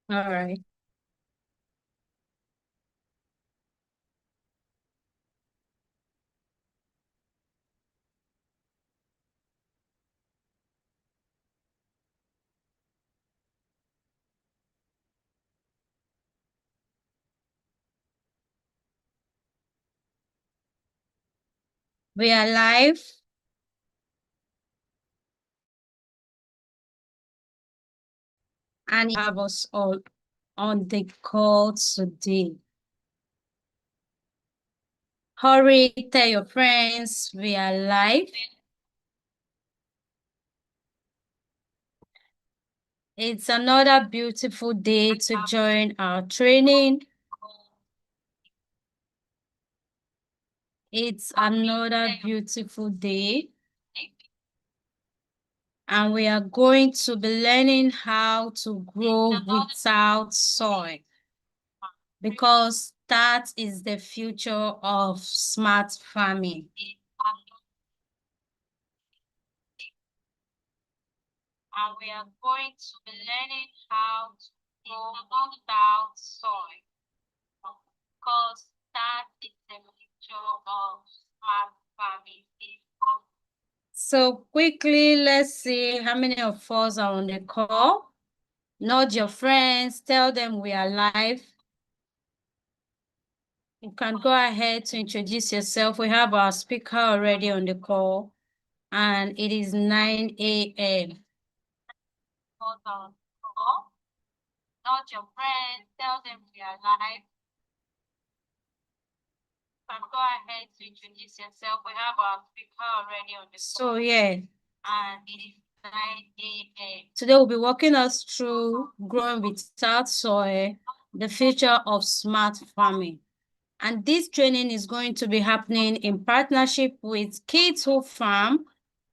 All right. We are live and you have us all on the call today. Hurry, tell your friends we are live. It's another beautiful day to join our training. It's another beautiful day. And we are going to be learning how to grow without soil, because that is the future of smart farming. And we are going to be learning how to grow without soil, because that is the future of smart farming. So quickly, let's see how many of us are on the call. Nudge your friends, tell them we are live. You can go ahead to introduce yourself. We have our speaker already on the call, and it is 9 a.m. Nudge your friends, tell them we are live. Can go ahead to introduce yourself. We have our speaker already on the call. So yeah, and it is 9 a.m. Today we'll be walking us through growing without soil, the future of smart farming. And this training is going to be happening in partnership with Kids Who Farm,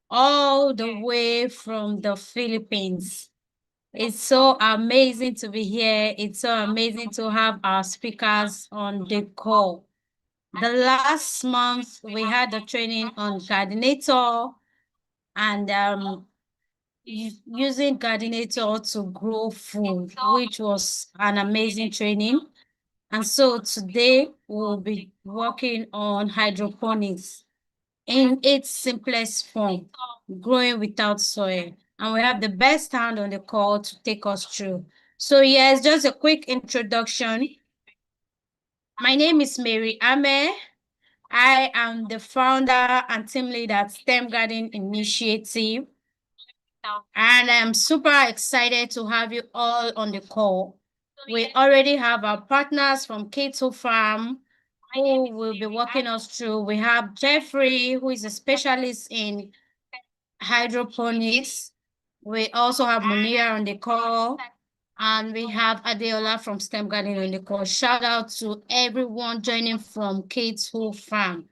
all the way from the Philippines. It's so amazing to be here. It's so amazing to have our speakers on the call. The last month, we had a training on Gardenator and using Gardenator to grow food, which was an amazing training. And so today we'll be working on hydroponics in its simplest form, growing without soil. And we have the best hand on the call to take us through. So yes, just a quick introduction. My name is Mary Ame. I am the founder and team leader at STEM Garden Initiative. And I'm super excited to have you all on the call. We already have our partners from Keto Farm who will be walking us through. We have Jeffrey, who is a specialist in hydroponics. We also have Munir on the call. And we have Adeola from STEM Garden on the call. Shout out to everyone joining from Keto Farm.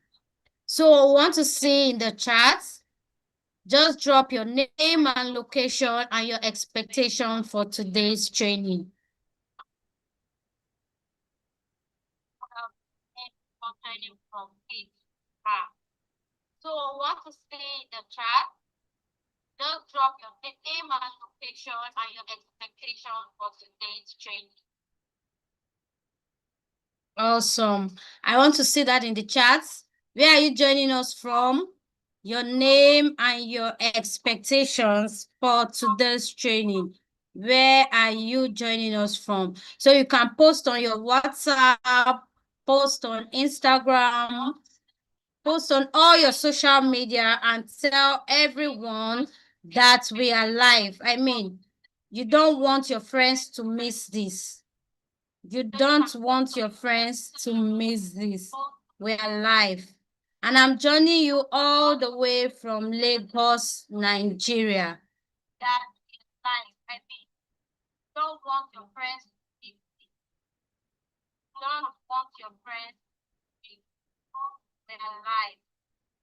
So I want to see in the chat, just drop your name and location and your expectation for today's training. So I want to see in the chat, just drop your name and location and your expectation for today's training. Awesome. I want to see that in the chat. Where are you joining us from? Your name and your expectations for today's training. Where are you joining us from? So you can post on your WhatsApp, post on Instagram, post on all your social media and tell everyone that we are live. I mean, you don't want your friends to miss this. You don't want your friends to miss this. We are live. And I'm joining you all the way from Lagos, Nigeria. That is live. I mean, don't want your friends to miss this. Don't want your friends to miss this. We are live.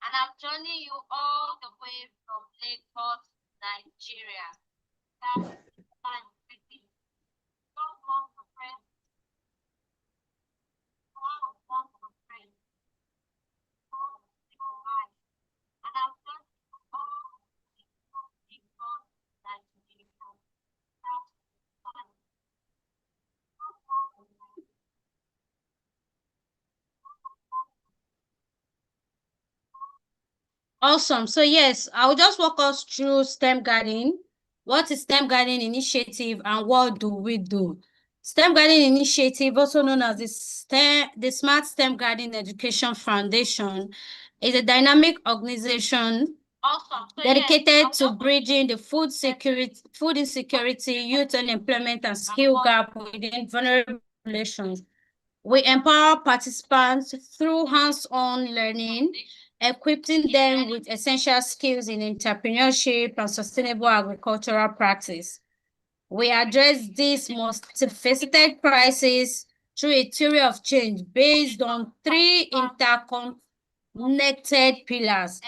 And I'm joining you all the way from Lagos, Nigeria. That is live. I mean, don't want your friends. Don't want your friends. Awesome. So yes, I'll just walk us through STEM Garden. What is STEM Garden Initiative and what do we do? STEM Garden Initiative, also known as the Smart STEM Garden Education Foundation, is a dynamic organization dedicated to bridging the food insecurity, youth unemployment, and skill gap within vulnerable populations. We empower participants through hands-on learning, equipping them with essential skills in entrepreneurship and sustainable agricultural practice. We address these multifaceted crises through a theory of change based on three interconnected pillars: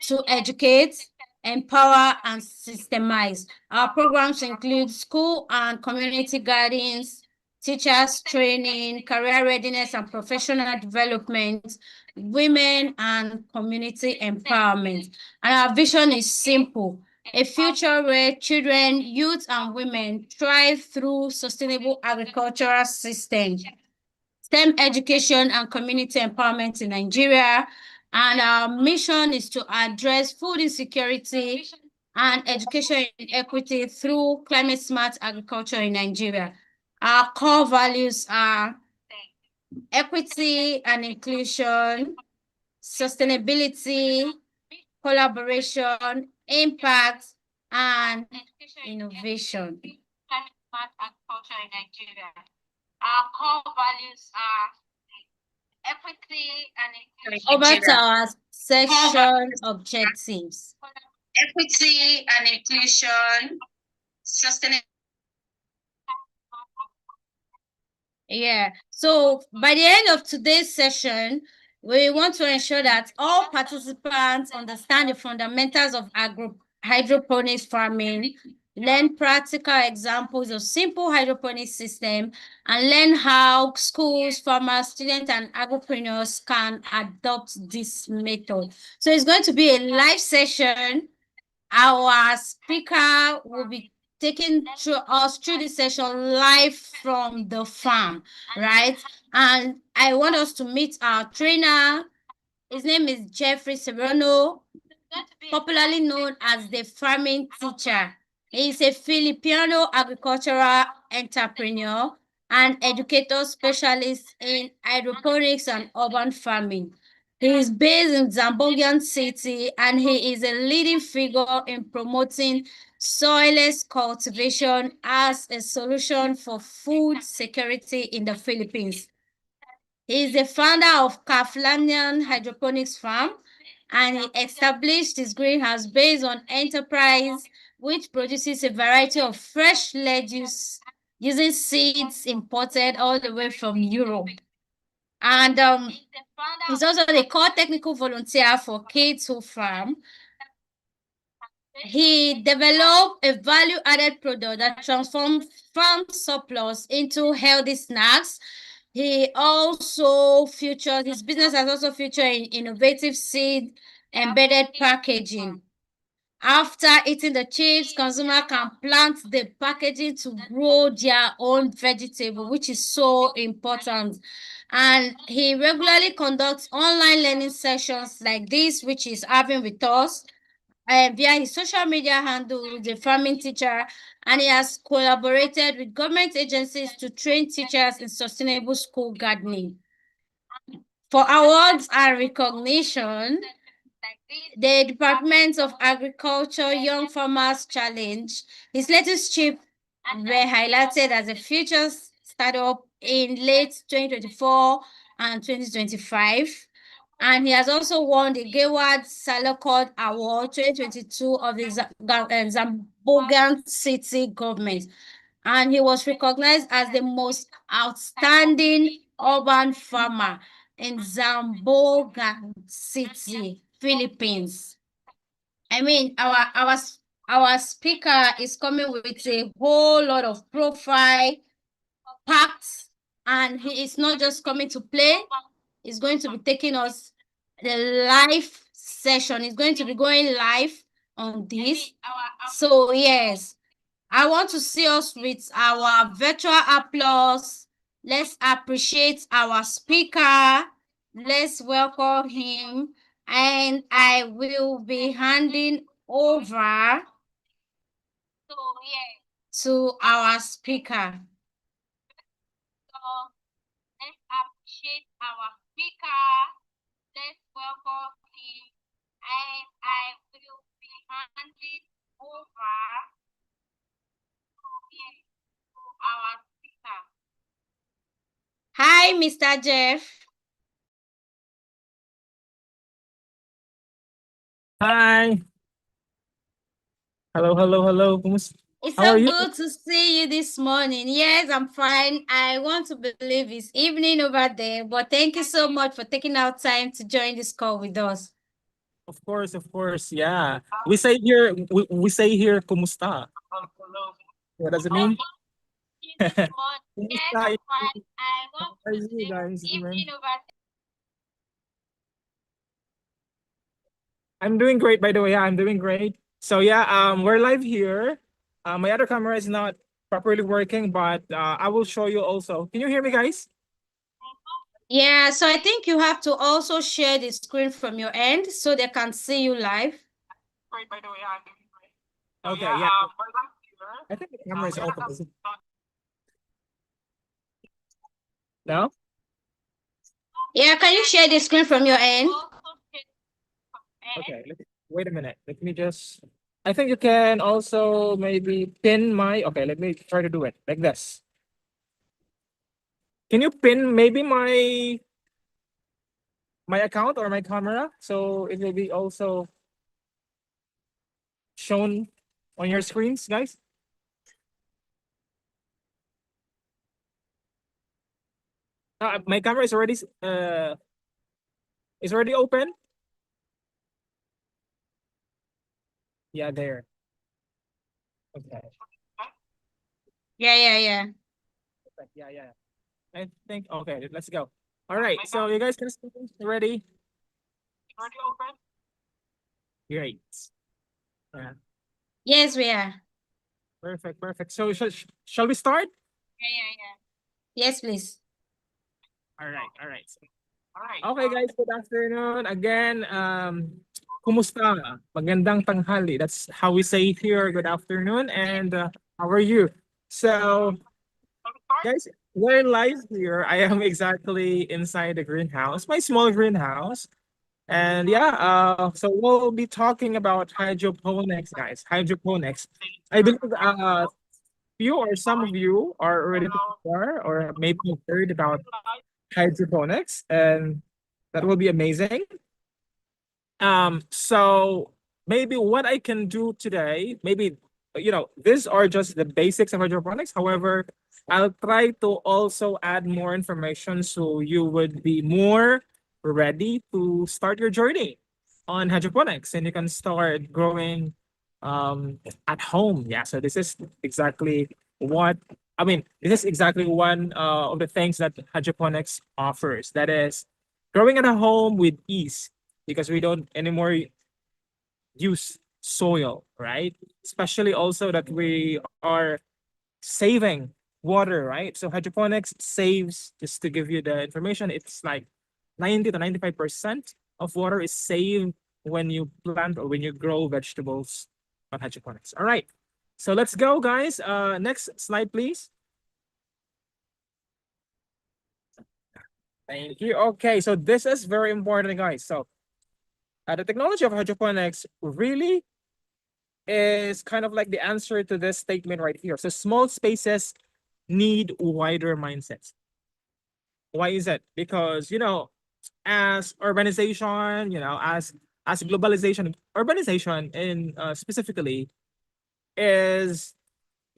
to educate, empower, and systemize. Our programs include school and community gardens, teachers training, career readiness and professional development, women and community empowerment. And our vision is simple: a future where children, youth, and women thrive through sustainable agricultural systems, STEM education, and community empowerment in Nigeria. And our mission is to address food insecurity and education inequity through climate smart agriculture in Nigeria. Our core values are equity and inclusion, sustainability, collaboration, impact, and innovation. Smart agriculture in Nigeria. Our core values are equity and inclusion. Over to our session objectives. Equity and inclusion, sustainability. Yeah, so by the end of today's session, we want to ensure that all participants understand the fundamentals of hydroponics farming, learn practical examples of simple hydroponic system, and learn how schools, farmers, students, and agripreneurs can adopt this method. So it's going to be a live session. Our speaker will be taking us through the session live from the farm, right? And I want us to meet our trainer. His name is Jeffrey Serrano, popularly known as the farming teacher. He is a Filipino agricultural entrepreneur and educator specialist in hydroponics and urban farming. He is based in Zamboanga City, and he is a leading figure in promoting soilless cultivation as a solution for food security in the Philippines. He is the founder of Kaflanian Hydroponics Farm, and he established his greenhouse based on enterprise, which produces a variety of fresh lettuce using seeds imported all the way from Europe. And he's also the core technical volunteer for K2 Farm. He developed a value-added product that transforms farm surplus into healthy snacks. He also featured, his business has also featured in innovative seed embedded packaging. After eating the chips, consumer can plant the packaging to grow their own vegetable, which is so important. And he regularly conducts online learning sessions like this, which is having with us via his social media handle, The Farming Teacher, and he has collaborated with government agencies to train teachers in sustainable school gardening. For awards and recognition, the Department of Agriculture Young Farmers Challenge, his latest chip were highlighted as a future startup in late 2024 and 2025. And he has also won the Gayward Salakot Award 2022 of the Zamboanga City government. And he was recognized as the most outstanding urban farmer in Zamboanga City, Philippines. I mean, our speaker is coming with a whole lot of profile packed, and he is not just coming to play. He's going to be taking us the live session. He's going to be going live on this. So yes, I want to see us with our virtual applause. Let's appreciate our speaker. Let's welcome him. and I will be handing over to our speaker. So let's appreciate our speaker. Let's welcome him, and I will be handing over to our speaker. Hi, Mr. Jeff. Hi. Hello, hello, hello. It's How are so you? good to see you this morning. Yes, I'm fine. I want to believe it's evening over there, but thank you so much for taking out time to join this call with us. Of course, of course. Yeah. We say here kumusta. What does it mean? Yes, I'm Kumusta? fine. I How want are to you believe guys it's doing? evening over there. I'm doing great, by the way. Yeah, I'm doing great. So yeah, we're live here. My other camera is not properly working, but I will show you also. Can you hear me, guys? Yeah, so I think you have to also share the screen from your end so they can see you live. Great, by the way. Yeah, I'm doing great. Okay, yeah. We're live here. I think the camera is open. Is it? No? Yeah, can you share the screen from your end? Okay, wait a minute. Let me just. I think you can also maybe pin my. Okay, let me try to do it like this. Can you pin maybe my account or my camera so it will be also shown on your screens, guys? My camera is already open. Yeah, there. Okay. Yeah. Perfect. Yeah, yeah. I think okay. Let's go. All right. So you guys can see ready? Already open. Great. Yeah. Yes, we are. Perfect. Perfect. So shall we start? Yeah. Yes, please. All right. All right. Okay, guys. Good afternoon again. Kumusta? Magandang tanghali. That's how we say here. Good afternoon. And how are you? So, guys, we're live here. I am exactly inside the greenhouse, my small greenhouse. And yeah, so we'll be talking about hydroponics, guys. Hydroponics. I believe you or some of you are already familiar or maybe have heard about hydroponics, and that will be amazing. So maybe what I can do today, maybe these are just the basics of hydroponics. However, I'll try to also add more information so you would be more ready to start your journey on hydroponics and you can start growing at home. Yeah, so this is exactly what this is exactly one of the things that hydroponics offers. That is growing at a home with ease because we don't anymore use soil, right? Especially also that we are saving water, right? So hydroponics saves, just to give you the information, it's like 90 to 95% of water is saved when you plant or when you grow vegetables on hydroponics. All right. So let's go, guys. Next slide, please. Thank you. Okay, so this is very important, guys. So the technology of hydroponics really is kind of like the answer to this statement right here. So small spaces need wider mindsets. Why is it? Because as urbanization, as globalization, urbanization in specifically is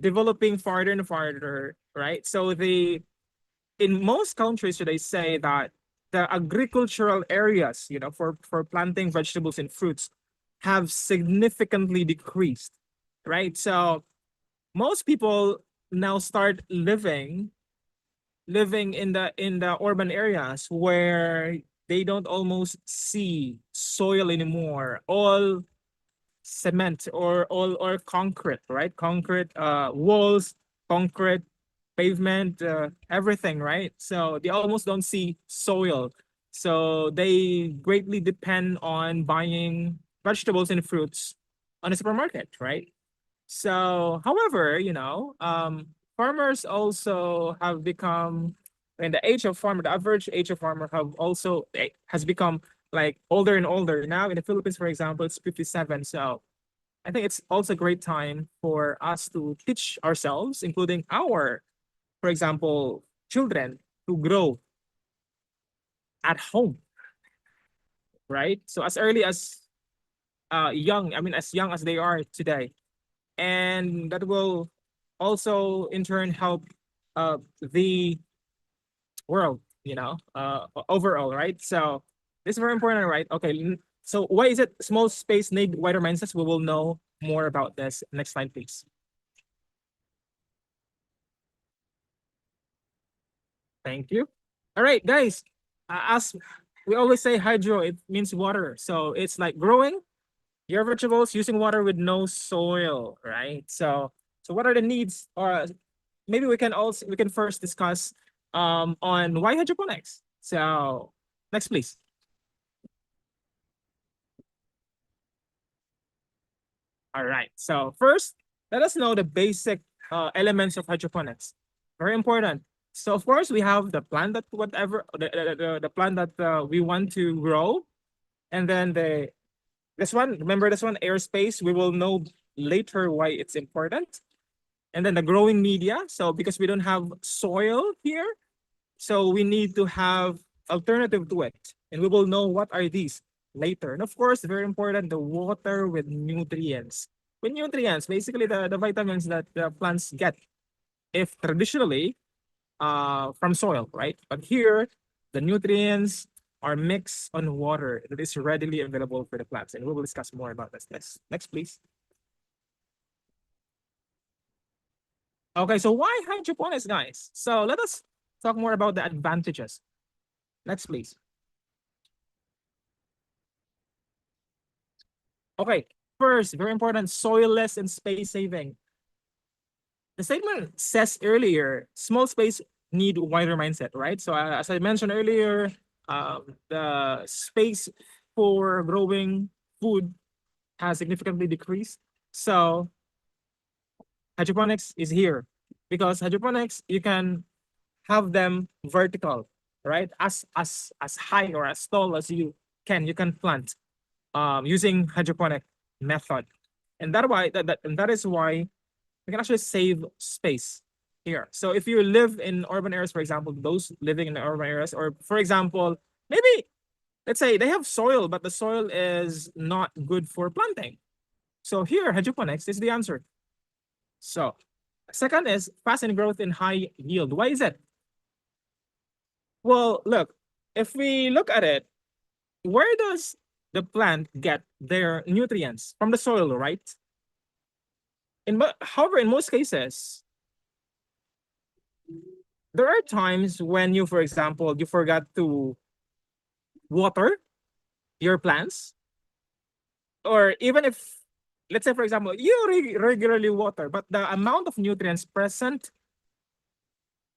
developing farther and farther, right? So the in most countries today say that the agricultural areas, for planting vegetables and fruits have significantly decreased, right? So most people now start living in the urban areas where they don't almost see soil anymore, all cement or concrete, right? Concrete walls, concrete pavement, everything, right? So they almost don't see soil. So they greatly depend on buying vegetables and fruits on the supermarket, right? So, however, farmers also have become in the age of farmer, the average age of farmer have also has become like older and older. Now in the Philippines, for example, it's 57. So I think it's also a great time for us to teach ourselves, including our, for example, children to grow at home, right? So as early as young, I mean, as young as they are today. And that will also in turn help the world, overall, right? So this is very important, right? Okay, so why is it small space need wider mindsets? We will know more about this. Next slide, please. Thank you. All right, guys. As we always say, hydro, it means water. So it's like growing your vegetables using water with no soil, right? So what are the needs? Or maybe we can first discuss on why hydroponics. So next, please. All right. So first, let us know the basic elements of hydroponics. Very important. So of course, we have the plant that whatever the plant that we want to grow, and then this one. Remember this one, airspace. We will know later why it's important. And then the growing media. So because we don't have soil here, so we need to have alternative to it. And we will know what are these later. And of course, very important, the water with nutrients. With nutrients, basically the vitamins that the plants get if traditionally from soil, right? But here, the nutrients are mixed on water that is readily available for the plants. And we will discuss more about this. Next, please. Okay, so why hydroponics, guys? So let us talk more about the advantages. Next, please. Okay, first, very important, soilless and space saving. The statement says earlier, small space need wider mindset, right? So as I mentioned earlier, the space for growing food has significantly decreased. So hydroponics is here because hydroponics, you can have them vertical, right? As high or as tall as you can plant using hydroponic method. And that is why we can actually save space here. So if you live in urban areas, for example, those living in the urban areas, or for example, maybe let's say they have soil, but the soil is not good for planting. So here, hydroponics is the answer. So second is fast and growth in high yield. Why is it? Well, look, if we look at it, where does the plant get their nutrients? From the soil, right? However, in most cases, there are times when you, for example, you forgot to water your plants, or even if, let's say, for example, you regularly water, but the amount of nutrients present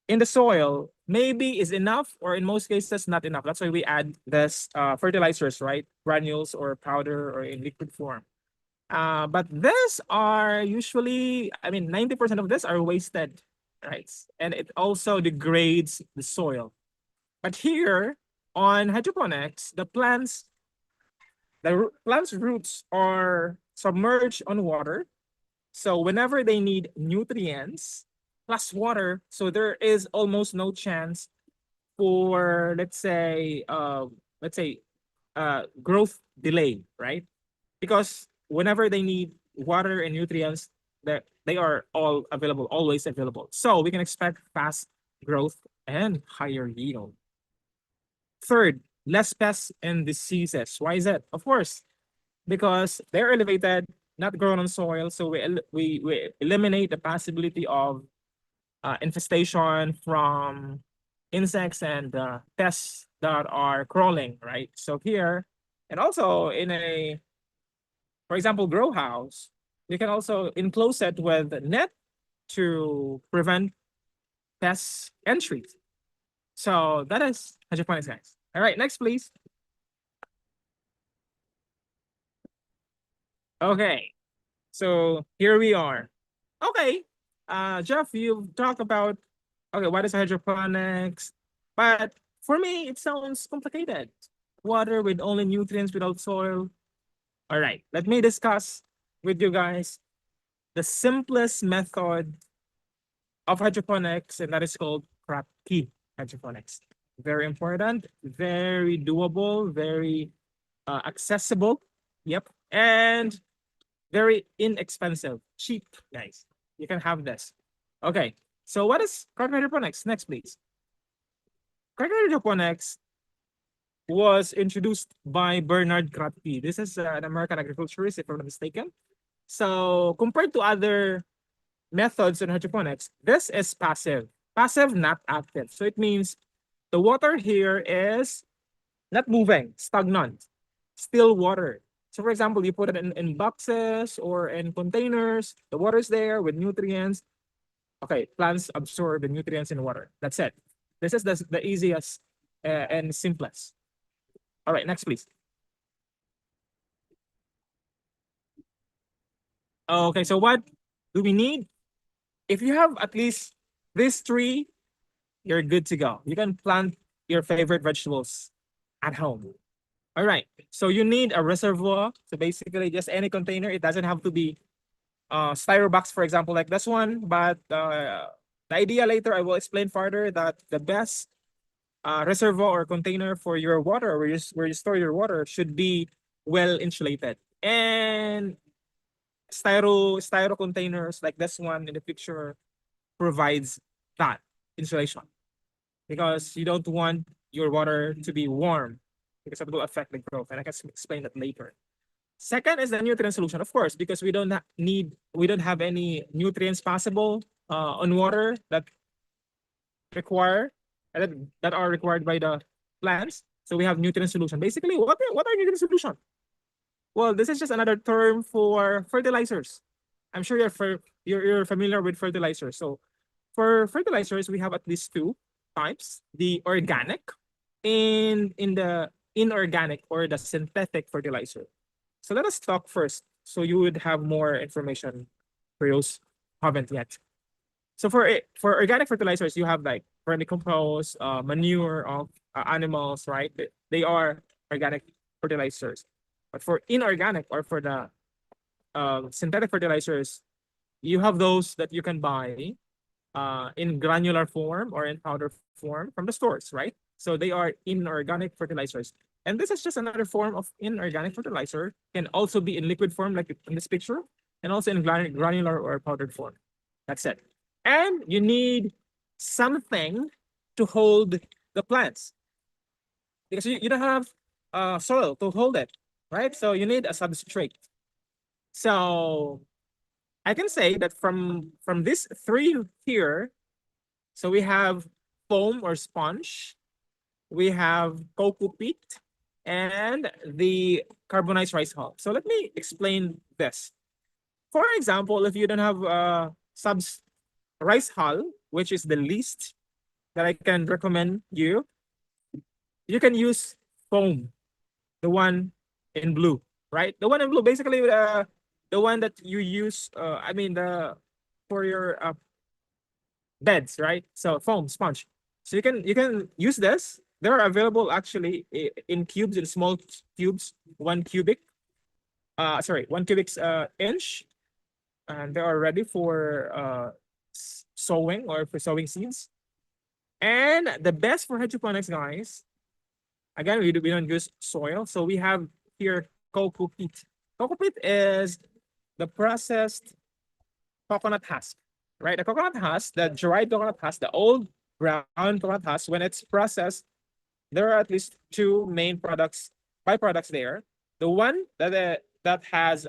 in the soil maybe is enough, or in most cases, not enough. That's why we add this fertilizers, right? Granules or powder or in liquid form. But these are usually, I mean, 90% of this are wasted, right? And it also degrades the soil. But here on hydroponics, the plant's roots are submerged on water. So whenever they need nutrients plus water, so there is almost no chance for, growth delay, right? Because whenever they need water and nutrients, they are all available, always available. So we can expect fast growth and higher yield. Third, less pests and diseases. Why is that? Of course, because they're elevated, not grown on soil. So we eliminate the possibility of infestation from insects and pests that are crawling, right? So here, and also for example, grow house, you can also enclose it with net to prevent pest entry. So that is hydroponics, guys. All right, next, please. Okay, so here we are. Okay, Jeff, you've talked about, okay, what is hydroponics? But for me, it sounds complicated. Water with only nutrients without soil. All right, let me discuss with you guys the simplest method of hydroponics, and that is called crop key hydroponics. Very important, very doable, very accessible. Yep. And very inexpensive, cheap, guys. You can have this. Okay. So what is crop hydroponics? Next, please. Crop hydroponics was introduced by Bernard Kratky. This is an American agriculturist, if I'm not mistaken. So compared to other methods in hydroponics, this is passive. Passive, not active. So it means the water here is not moving, stagnant, still water. So for example, you put it in boxes or in containers, the water is there with nutrients. Okay, plants absorb the nutrients in water. That's it. This is the easiest and simplest. All right, next, please. Okay, so what do we need? If you have at least these three, you're good to go. You can plant your favorite vegetables at home. All right, so you need a reservoir. So basically just any container. It doesn't have to be styro box, for example, like this one. But the idea later, I will explain further that the best reservoir or container for your water, where you store your water, should be well insulated. And styro containers like this one in the picture provides that insulation, because you don't want your water to be warm, because it will affect the growth, and I can explain that later. Second is the nutrient solution, of course, because we don't have any nutrients possible on water that require that are required by the plants. So we have nutrient solution. Basically, what are nutrient solution? Well, this is just another term for fertilizers. I'm sure you're familiar with fertilizers. So for fertilizers, we have at least two types: the organic and in the inorganic or the synthetic fertilizer. So let us talk first, so you would have more information for those who haven't yet. So for organic fertilizers, you have like vermicompost, manure of animals, right? They are organic fertilizers. But for inorganic or for the synthetic fertilizers, you have those that you can buy in granular form or in powder form from the stores, right? So they are inorganic fertilizers. And this is just another form of inorganic fertilizer. Can also be in liquid form, like in this picture, and also in granular or powdered form. That's it. And you need something to hold the plants, because you don't have soil to hold it, right? So you need a substrate. So I can say that from these three here, so we have foam or sponge, we have coco peat, and the carbonized rice hull. So let me explain this. For example, if you don't have rice hull, which is the least that I can recommend you, you can use foam, the one in blue, right? The one in blue, basically the one that you use, I mean for your beds, right? So foam, sponge. So you can use this. They are available actually in cubes, in small cubes, 1 cubic. Sorry, 1 cubic inch, and they are ready for sowing or for sowing seeds. And the best for hydroponics, guys, again, we don't use soil. So we have here coco peat. Coco peat is the processed coconut husk, right? The coconut husk, the dried coconut husk, the old brown coconut husk, when it's processed, there are at least two main byproducts there. The one that has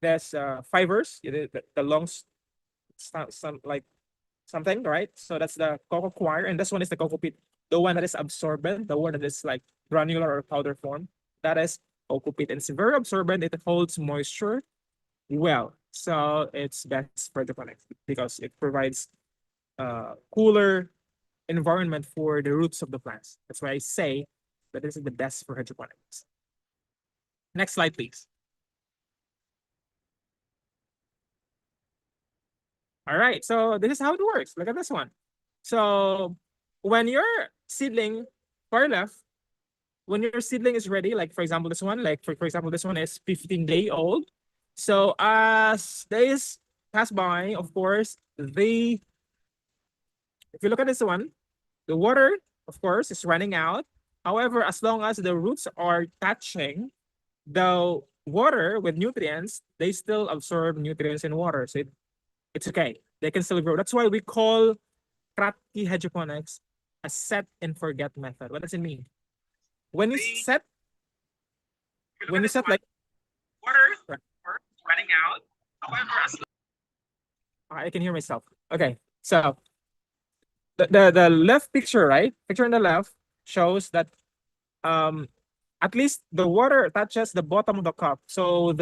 there's fibers, the lungs, some like something, right? So that's the coco coir, and this one is the coco peat. The one that is absorbent, the one that is like granular or powder form, that is coco peat. And it's very absorbent. It holds moisture well. So it's best for the plant because it provides cooler environment for the roots of the plants. That's why I say that this is the best for hydroponics. Next slide, please. All right, so this is how it works. Look at this one. So when your seedling, far left, when your seedling is ready, like for example, this one, like for example, this one is 15-day old. So as days pass by, of course, if you look at this one, the water, of course, is running out. However, as long as the roots are touching the water with nutrients, they still absorb nutrients in water. So it's okay. They can still grow. That's why we call Kratky hydroponics a set and forget method. What does it mean? When you set like water running out, however, I can hear myself. Okay, so the left picture, right? Picture on the left shows that at least the water touches the bottom of the cup. So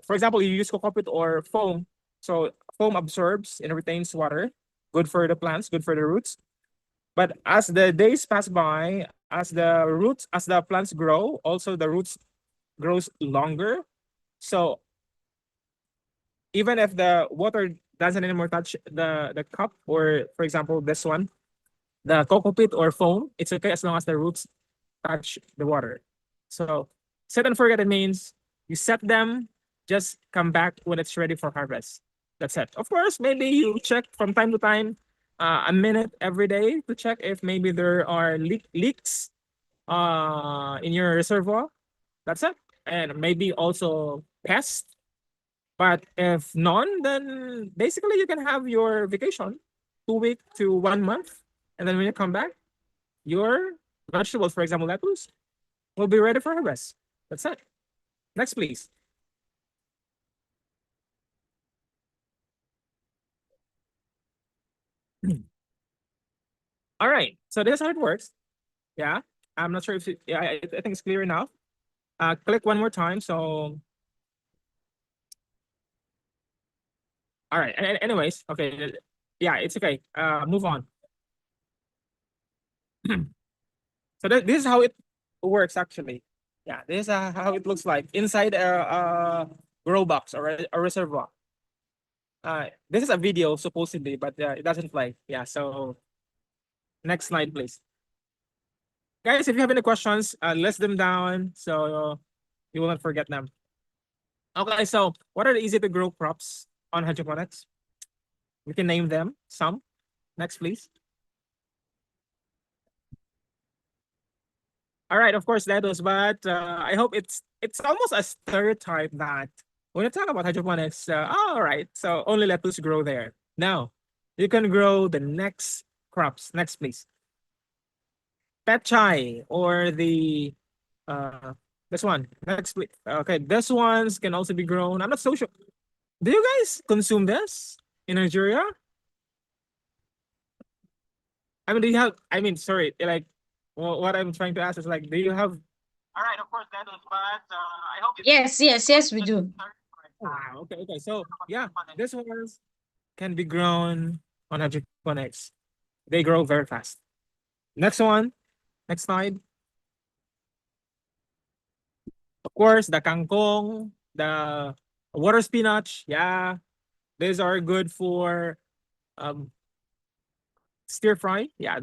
for example, you use coconut or foam. So foam absorbs and retains water, good for the plants, good for the roots. But as the days pass by, as the plants grow, also the roots grows longer. So even if the water doesn't anymore touch the cup, or for example, this one, the coco pit or foam, it's okay as long as the roots touch the water. So set and forget, it means you set them, just come back when it's ready for harvest. That's it. Of course, maybe you check from time to time, a minute every day to check if maybe there are leaks in your reservoir. That's it. And maybe also pests. But if none, then basically you can have your vacation 2 weeks to 1 month. And then when you come back, your vegetables, for example, lettuce, will be ready for harvest. That's it. Next, please. All right. So this is how it works. Yeah. I'm not sure if yeah, I think it's clear enough. Click one more time. So all right. Anyways, okay. Yeah, it's okay. Move on. So this is how it works actually. Yeah, this is how it looks like inside a grow box or a reservoir. This is a video supposedly, but it doesn't play. Yeah, so next slide, please. Guys, if you have any questions, list them down so you will not forget them. Okay, so what are the easy to grow crops on hydroponics? We can name them some. Next, please. All right, of course, lettuce, but I hope it's almost a stereotype that when you talk about hydroponics, all right, so only lettuce grow there. No, you can grow the next crops. Next, please. Petchai or this one. Next, please. Okay, this ones can also be grown. I'm not so sure. Do you guys consume this in Nigeria? I mean, do you have? I mean, sorry, like what I'm trying to ask is like, do you have? All right, of course, that is, but I hope. Yes, we do. Okay. So yeah, this ones can be grown on hydroponics. They grow very fast. Next one, next slide. Of course, the kangkong, the water spinach. Yeah, these are good for stir fry. Yeah,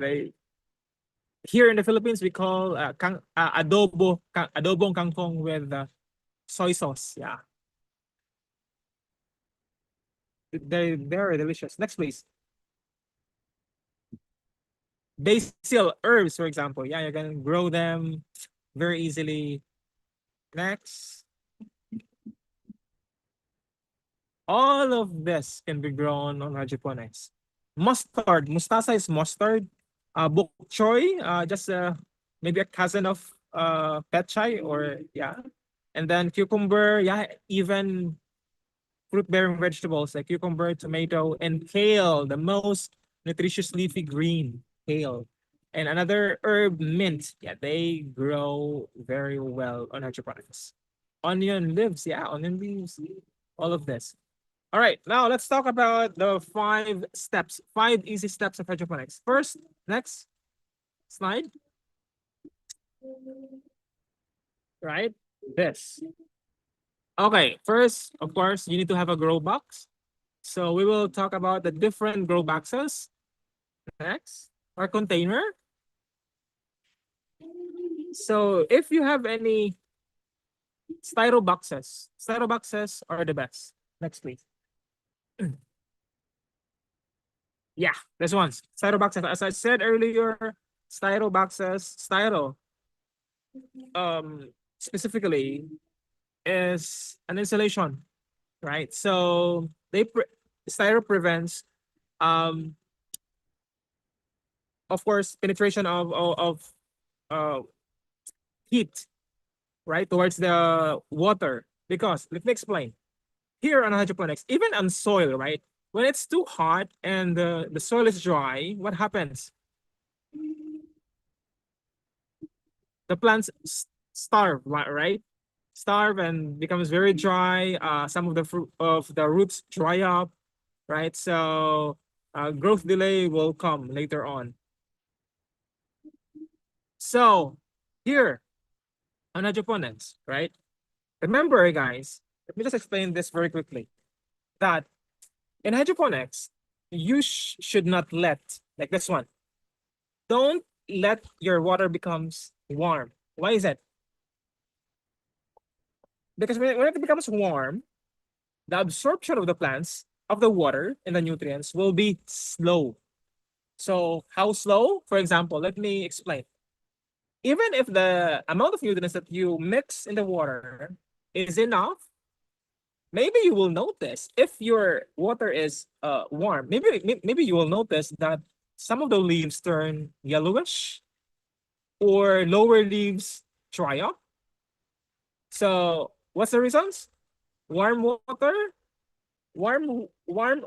here in the Philippines we call adobong kangkong with soy sauce. Yeah, they're very delicious. Next, please. Basil herbs, for example. Yeah, you can grow them very easily. Next. All of this can be grown on hydroponics. Mustard, mustasa is mustard. Bok choy, just maybe a cousin of petchai or yeah. And then cucumber, yeah, even fruit-bearing vegetables like cucumber, tomato, and kale, the most nutritious leafy green kale. And another herb, mint. Yeah, they grow very well on hydroponics. Onion leaves, yeah, onion leaves, all of this. All right, now let's talk about the 5 easy steps of hydroponics. First, Next slide. Right? This. Okay, first, of course, you need to have a grow box. So we will talk about the different grow boxes. Next, our container. So if you have any styro boxes are the best. Next, please. Yeah, this ones. Styro boxes. As I said earlier, styro boxes, styro, specifically is an insulation, right? So styro prevents, um, of course, penetration of uh heat, right, towards the water. Because let me explain. Here on hydroponics, even on soil, right? When it's too hot and the soil is dry, what happens? The plants starve, right? Starve and becomes very dry. Some of the fruit of the roots dry up, right? So growth delay will come later on. So here on hydroponics, right? Remember, guys, let me just explain this very quickly. That in hydroponics, you should not let, like this one, don't let your water becomes warm. Why is that? Because when it becomes warm, the absorption of the plants, of the water and the nutrients will be slow. So how slow? For example, let me explain. Even if the amount of nutrients that you mix in the water is enough, maybe you will notice if your water is warm, maybe you will notice that some of the leaves turn yellowish or lower leaves dry up. So what's the reasons? Warm water, warm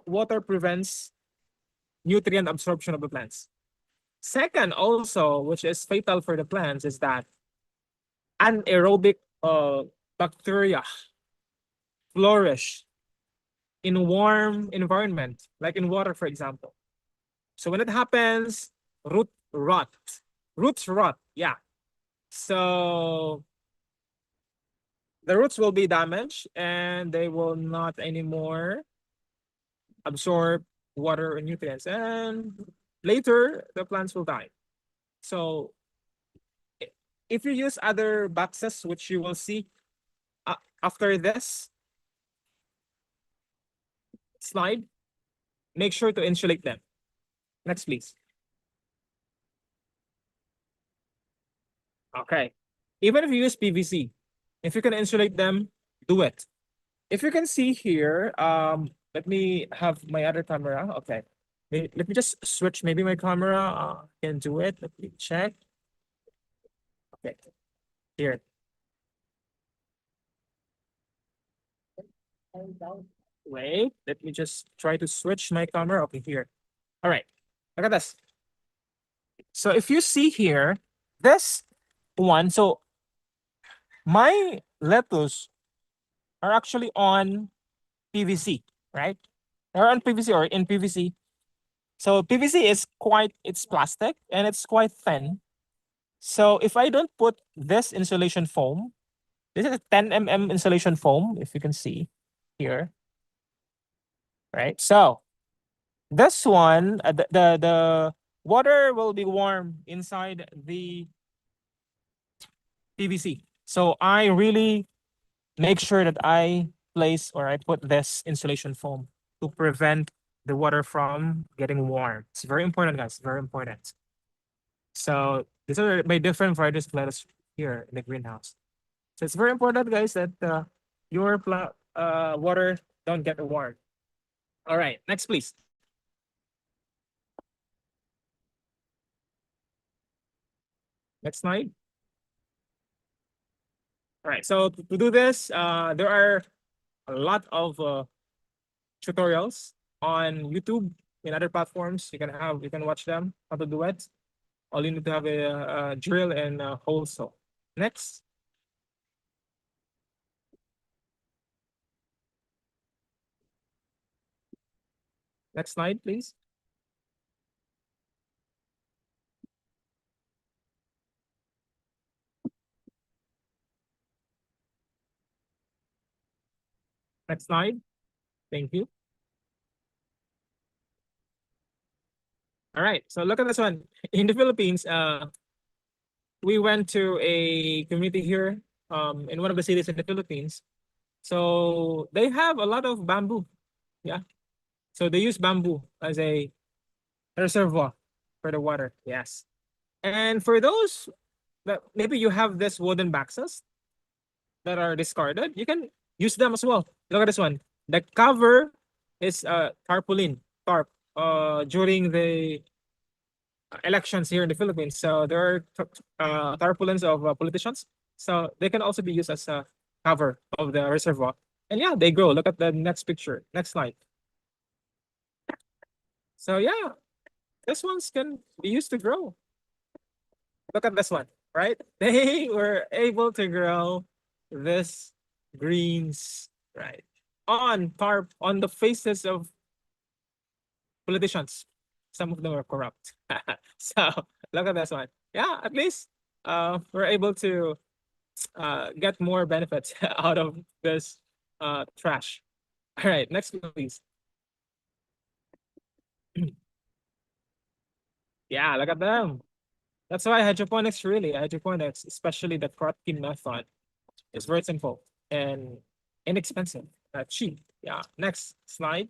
water prevents nutrient absorption of the plants. Second, also, which is fatal for the plants, is that anaerobic bacteria flourish in warm environment, like in water, for example. So when it happens, root rot, roots rot. Yeah. So the roots will be damaged and they will not anymore absorb water and nutrients. And later, the plants will die. So if you use other boxes, which you will see after this slide, make sure to insulate them. Next, please. Okay. Even if you use PVC, if you can insulate them, do it. If you can see here, let me have my other camera. Okay. Let me just switch maybe my camera. Can do it. Let me check. Okay. Here. Wait, let me just try to switch my camera. Okay, here. All right. Look at this. So if you see here, this one, so my lettuce are actually on PVC, right? They're on PVC or in PVC. So PVC is quite, it's plastic and it's quite thin. So if I don't put this insulation foam, this is a 10 mm insulation foam, if you can see here, right? So this one, the water will be warm inside the PVC. So I really make sure that I place or I put this insulation foam to prevent the water from getting warm. It's very important, guys. Very important. So these are my different varieties of lettuce here in the greenhouse. So it's very important, guys, that your water don't get warm. All right, next, please. Next slide. All right, so to do this, there are a lot of tutorials on YouTube and other platforms. You can watch them how to do it. All you need to have a drill and a hole saw. Next. Next slide, please. Next slide. Thank you. All right, so look at this one. In the Philippines, we went to a community here in one of the cities in the Philippines. So they have a lot of bamboo. Yeah. So they use bamboo as a reservoir for the water. Yes. And for those that maybe you have this wooden boxes that are discarded, you can use them as well. Look at this one. The cover is tarpaulin, tarp. During the elections here in the Philippines, so there are tarpaulins of politicians, so they can also be used as a cover of the reservoir. And yeah, they grow. Look at the next picture. Next slide. So yeah, this ones can be used to grow. Look at this one, right? They were able to grow this greens, right? On tarp, on the faces of politicians. Some of them are corrupt. So look at this one. Yeah, at least we're able to get more benefits out of this trash. All right, next please. Yeah, look at them. That's why hydroponics, especially the Kropotkin method, is very simple and inexpensive, cheap. Yeah, next slide.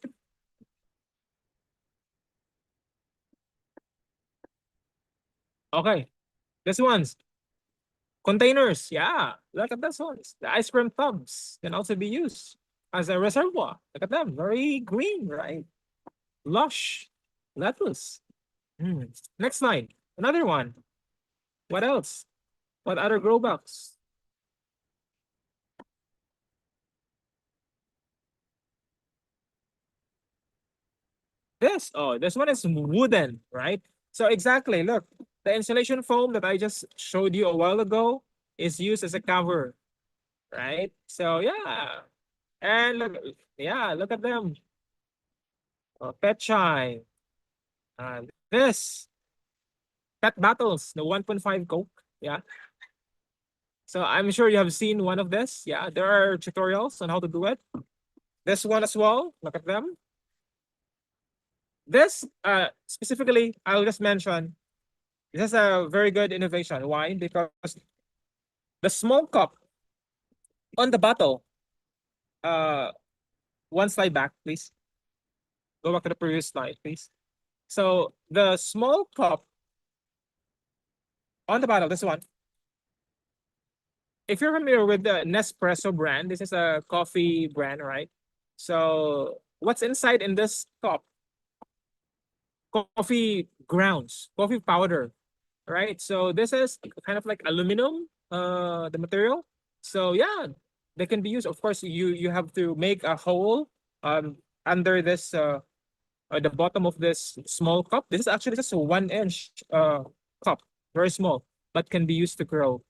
Okay, this one's containers. Yeah, look at this ones. The ice cream tubs can also be used as a reservoir. Look at them, very green, right? Lush lettuce. Next slide. Another one. What else? What other grow box? This one is wooden, right? So exactly, look, the insulation foam that I just showed you a while ago is used as a cover, right? So yeah, and look, yeah, look at them. Pet chai. This pet battles, the 1.5 Coke. Yeah. So I'm sure you have seen one of this. Yeah, there are tutorials on how to do it. This one as well. Look at them. This specifically, I'll just mention, this is a very good innovation. Why? Because the small cup on the bottle, uh, one slide back, please. Go back to the previous slide, please. So the small cup on the bottle, this one. If you're familiar with the Nespresso brand, this is a coffee brand, right? So what's inside in this cup? Coffee grounds, coffee powder, right? So this is kind of like aluminum, the material. So yeah, they can be used. Of course, you have to make a hole under this the bottom of this small cup. This is actually just a 1 inch cup, very small, but can be used to grow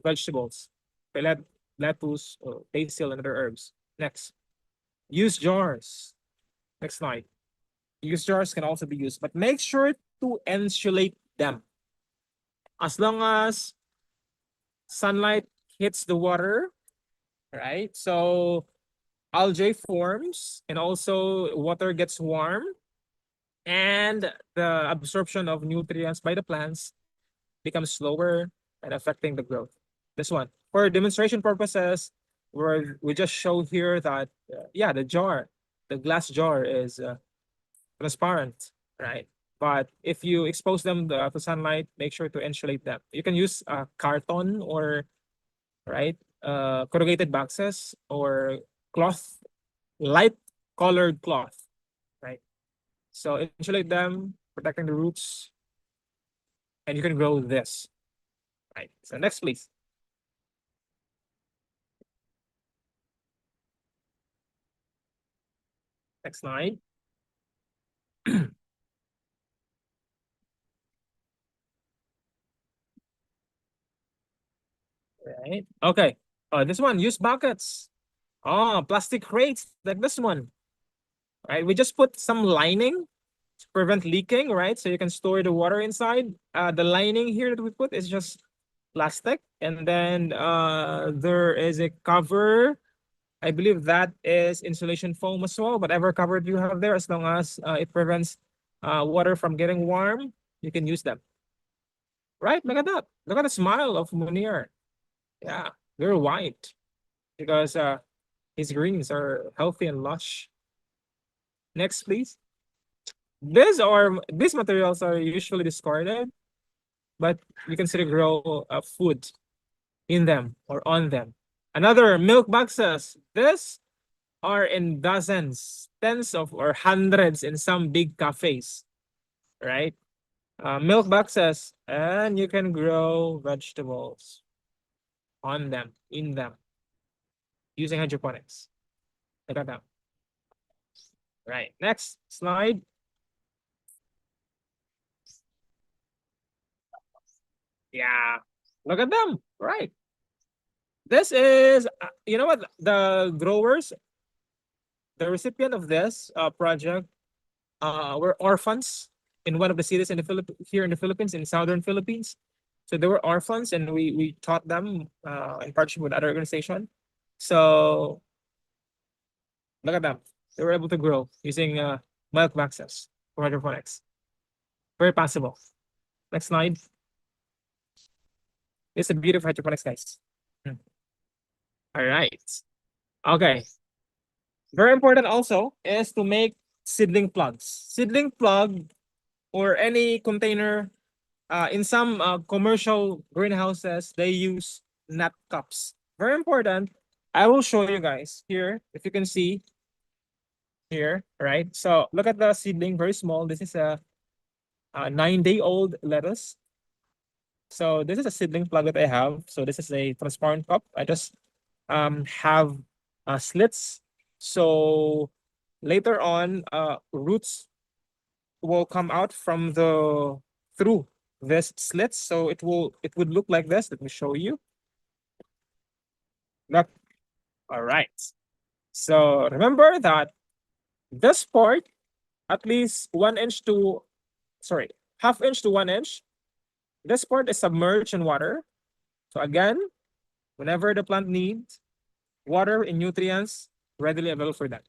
vegetables, lettuce, basil, and other herbs. Next, use jars. Next slide. Use jars can also be used, but make sure to insulate them. As long as sunlight hits the water, right? So algae forms and also water gets warm and the absorption of nutrients by the plants becomes slower and affecting the growth. This one, for demonstration purposes, we just show here that, yeah, the glass jar is transparent, right? But if you expose them to sunlight, make sure to insulate them. You can use carton or, right, corrugated boxes or cloth, light colored cloth, right? So insulate them, protecting the roots, and you can grow this, right? So next, please. Next slide. Right. Okay. This one, use buckets. Oh, plastic crates like this one. Right. We just put some lining to prevent leaking, right? So you can store the water inside. The lining here that we put is just plastic, and then there is a cover I believe that is insulation foam as well. Whatever cover you have there, as long as it prevents water from getting warm, you can use them. Right? Look at that. Look at the smile of Munir. Yeah, they're white because his greens are healthy and lush. Next, please. These materials are usually discarded, but you can still grow food in them or on them. Another milk boxes. This are in dozens, tens of or hundreds in some big cafes, right? Milk boxes, and you can grow vegetables on them, in them, using hydroponics. Look at that. Right. Next slide. Yeah. Look at them. Right. This is, you know what? The growers, the recipient of this project, were orphans in one of the cities in the here in the Philippines, in southern Philippines. So they were orphans, and we taught them in partnership with other organization. So look at them; they were able to grow using milk boxes for hydroponics. Very possible. Next slide. It's the beauty of hydroponics, guys. All right. Okay. Very important also is to make seedling plugs. Seedling plug or any container in some commercial greenhouses, they use nut cups. Very important. I will show you guys here, if you can see here, right? So look at the seedling, very small. This is a 9-day-old lettuce. So this is a seedling plug that I have. So this is a transparent cup. I just have slits. So later on, roots will come out from the through this slit. So it would look like this. Let me show you. Look. All right. So remember that this part, at least 1 inch to, sorry, ½ inch to 1 inch. This part is submerged in water. So again, whenever the plant needs water and nutrients, readily available for that.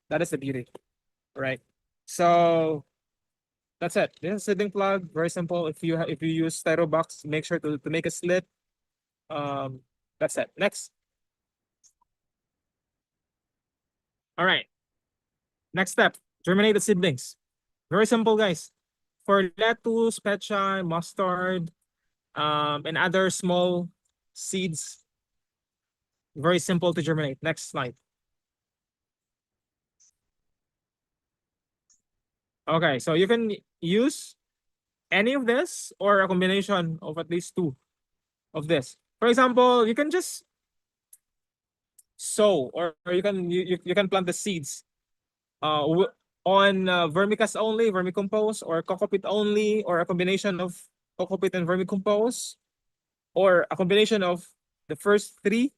That is the beauty, right? So that's it. This is a seedling plug. Very simple. If you use styro box, make sure to make a slit. That's it. Next. All right. Next step. Germinate the seedlings. Very simple, guys. For lettuce, pechay, mustard, and other small seeds. Very simple to germinate. Next slide. Okay, so you can use any of this or a combination of at least two of this. For example, you can just sow or you can plant the seeds on vermicast only, vermicompost, or cocopeat only, or a combination of cocopeat and vermicompost, or a combination of the first three,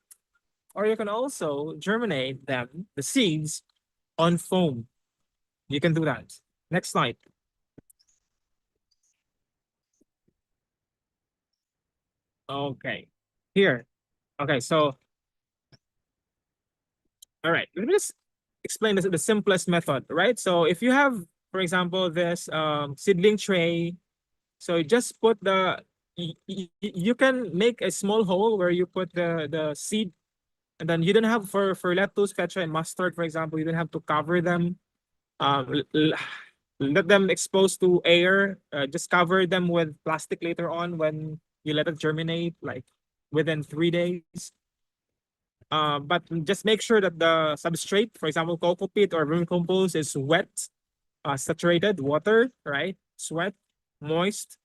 or you can also germinate them, the seeds, on foam. You can do that. Next slide. Okay, here. Okay, so, all right, let me just explain the simplest method, right? So if you have, for example, this seedling tray, so you just put you can make a small hole where you put the seed, and then you don't have, for lettuce, feta, and mustard, for example, you don't have to cover them. Let them exposed to air. Just cover them with plastic later on when you let it germinate, like within 3 days. But just make sure that the substrate, for example, coco peat or vermicompost, is wet, saturated water, right? Wet, moist.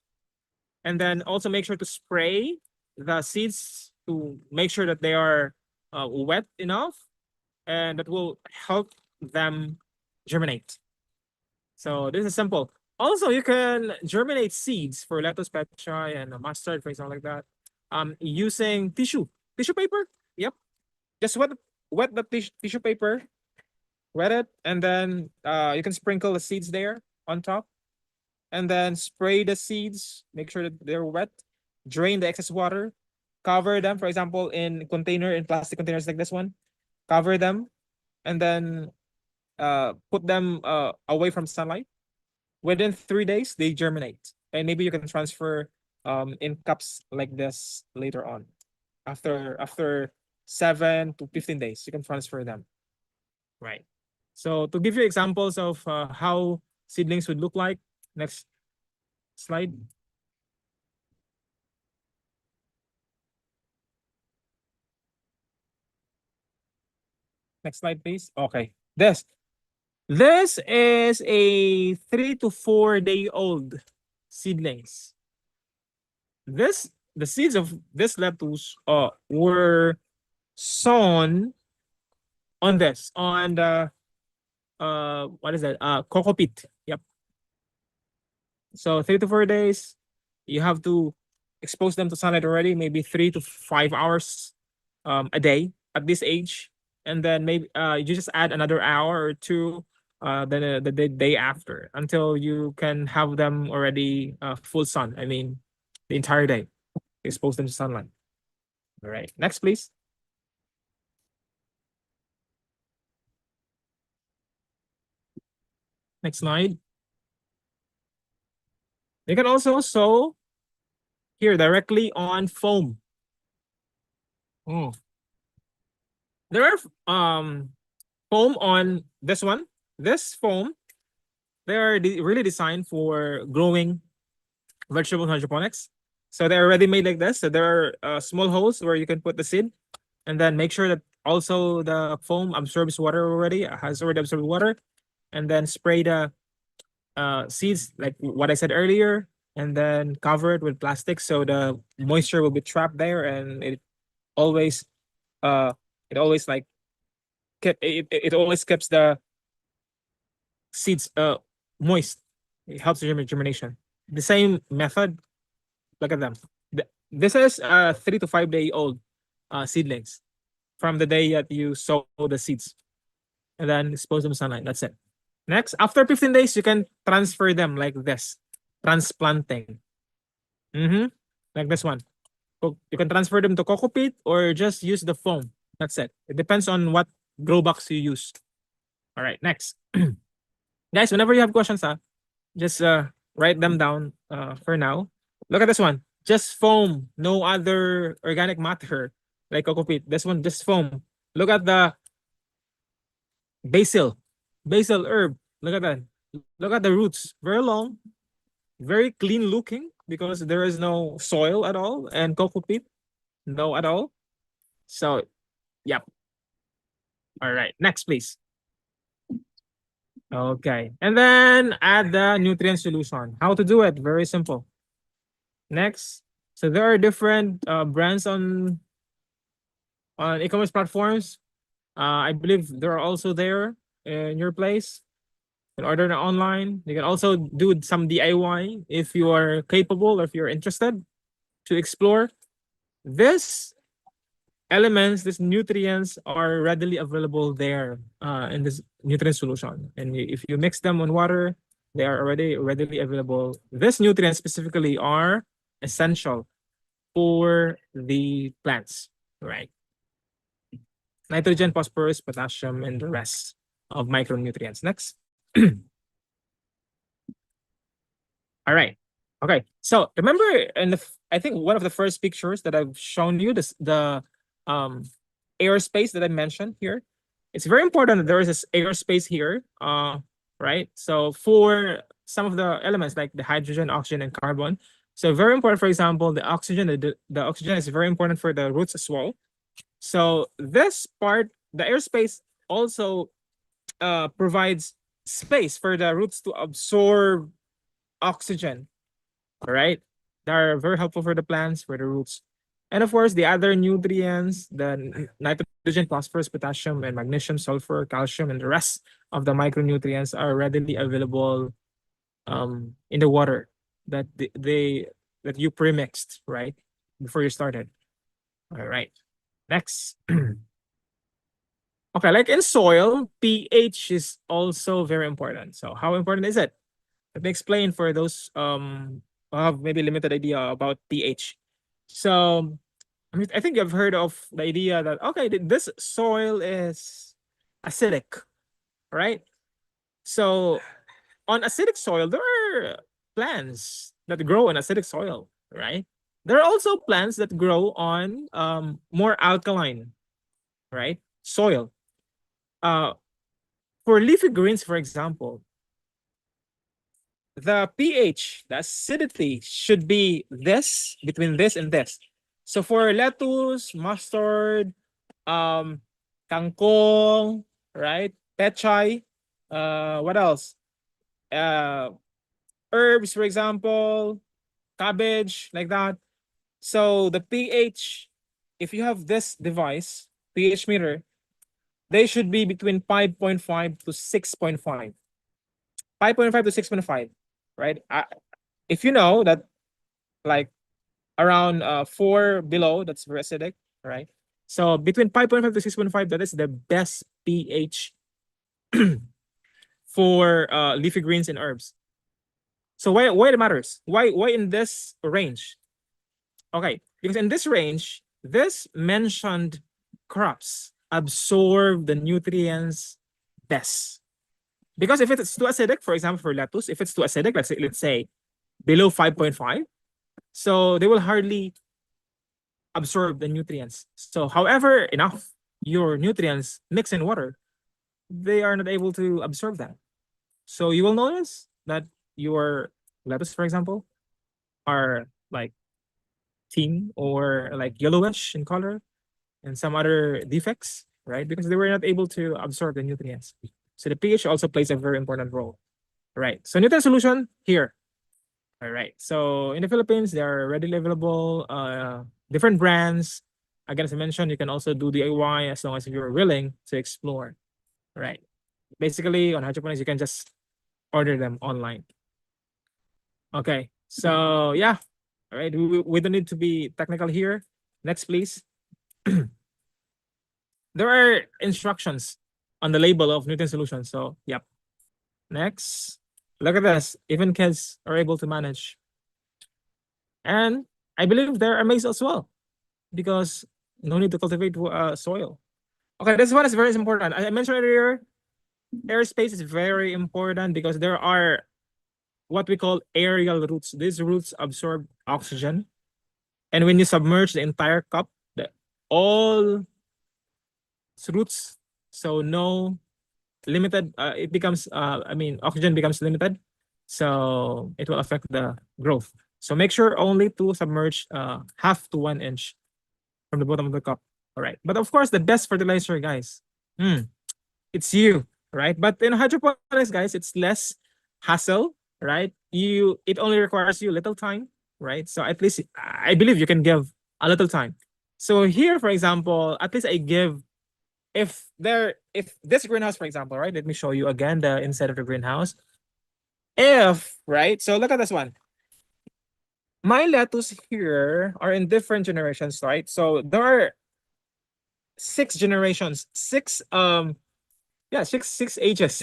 And then also make sure to spray the seeds to make sure that they are wet enough, and that will help them germinate. So this is simple. Also, you can germinate seeds for lettuce, pechay, and mustard, for example, like that, using tissue paper. Yep. Just wet the tissue paper, wet it, and then you can sprinkle the seeds there on top, and then spray the seeds. Make sure that they're wet. Drain the excess water. Cover them, for example, in plastic containers like this one. cover them, and then put them away from sunlight. Within 3 days, they germinate, and maybe you can transfer in cups like this later on. After 7 to 15 days, you can transfer them. Right. So to give you examples of how seedlings would look like, next slide. Next slide, please. Okay. This is a 3 to 4 day old seedlings. The seeds of this lettuce were sown on the what is that? Coco peat. Yep. So 3 to 4 days, you have to expose them to sunlight already, maybe 3 to 5 hours a day at this age. And then maybe you just add another hour or two the day after until you can have them already full sun. I mean, the entire day. Expose them to sunlight. All right. Next, please. Next slide. You can also sow here directly on foam. Oh. There are foam on this one. This foam, they are really designed for growing vegetable hydroponics. So they're already made like this. So there are small holes where you can put the seed, and then make sure that also the foam absorbs water already, has already absorbed water, and then spray the seeds like what I said earlier, and then cover it with plastic so the moisture will be trapped there, and always it always like it always keeps the seeds moist. It helps the germination. The same method. Look at them. This is 3 to 5 day old seedlings from the day that you sow the seeds, and then expose them to sunlight. That's it. Next, after 15 days, you can transfer them like this, transplanting. Like this one. You can transfer them to coco peat or just use the foam. That's it. It depends on what grow box you use. All right, next. Guys, whenever you have questions, just write them down for now. Look at this one. Just foam, no other organic matter like coco peat. This one, just foam. Look at the basil herb. Look at that. Look at the roots. Very long, very clean looking because there is no soil at all, and coco peat, no at all. So, yep. All right, next, please. Okay, and then add the nutrient solution. How to do it? Very simple. Next, so there are different brands on e-commerce platforms. I believe they're also there in your place. You can order it online. You can also do some DIY if you are capable or if you're interested to explore. These elements, these nutrients are readily available there in this nutrient solution. And if you mix them on water, they are already readily available. These nutrients specifically are essential for the plants, right? Nitrogen, phosphorus, potassium, and the rest of micronutrients. Next. All right. Okay. So remember I think one of the first pictures that I've shown you, the airspace that I mentioned here. It's very important that there is this airspace here. Right. So for some of the elements like the hydrogen, oxygen, and carbon. So very important, for example, the oxygen, the oxygen is very important for the roots as well. So this part, the airspace also provides space for the roots to absorb oxygen. All right. They are very helpful for the plants, for the roots. And of course, the other nutrients, the nitrogen, phosphorus, potassium, and magnesium, sulfur, calcium, and the rest of the micronutrients are readily available in the water that that you pre-mixed, right? Before you started. All right. Next. Okay, like in soil, pH is also very important. So how important is it? Let me explain for those who have maybe limited idea about pH. So I mean, I think you've heard of the idea that, okay, this soil is acidic, right? So on acidic soil, there are plants that grow in acidic soil, right? There are also plants that grow on more alkaline, right? Soil. Uh, for leafy greens, for example, the pH, the acidity should be this, between this and this. So for lettuce, mustard, um, kangkong, right? Pechay, what else? Uh, herbs, for example, cabbage, like that. So the pH, if you have this device, pH meter, they should be between 5.5 to 6.5. 5.5 to 6.5, right? If you know that, like, around 4 below, that's very acidic, right? So between 5.5 to 6.5, that is the best pH for leafy greens and herbs. So why it matters? Why in this range? Okay, because in this range, this mentioned crops absorb the nutrients best. Because if it's too acidic, for example, for lettuce, if it's too acidic, let's say below 5.5, so they will hardly absorb the nutrients. So however enough your nutrients mix in water, they are not able to absorb that. So you will notice that your lettuce, for example, are like thin or like yellowish in color, and some other defects, right? Because they were not able to absorb the nutrients. So the pH also plays a very important role, right? So nutrient solution here. All right. So in the Philippines, there are readily available different brands. Again, as I mentioned, you can also do DIY as long as you're willing to explore, right? Basically, on hydroponics, you can just order them online. Okay. So yeah. All right. We don't need to be technical here. Next, please. There are instructions on the label of nutrient solution. So, yep. Next. Look at this. Even kids are able to manage. And I believe they're amazed as well because no need to cultivate soil. Okay, this one is very important. I mentioned earlier, airspace is very important because there are what we call aerial roots. These roots absorb oxygen. And when you submerge the entire cup, all roots, so no limited, it becomes, oxygen becomes limited. So it will affect the growth. So make sure only to submerge half to 1 inch from the bottom of the cup. All right. But of course, the best fertilizer, guys, it's you, right? But in hydroponics, guys, it's less hassle, right? It only requires you little time, right? So at least I believe you can give a little time. So here, for example, at least I give, if this greenhouse, for example, right? Let me show you again the inside of the greenhouse. If, right? So look at this one. My lettuce here are in different generations, right? So there are 6 generations, six ages.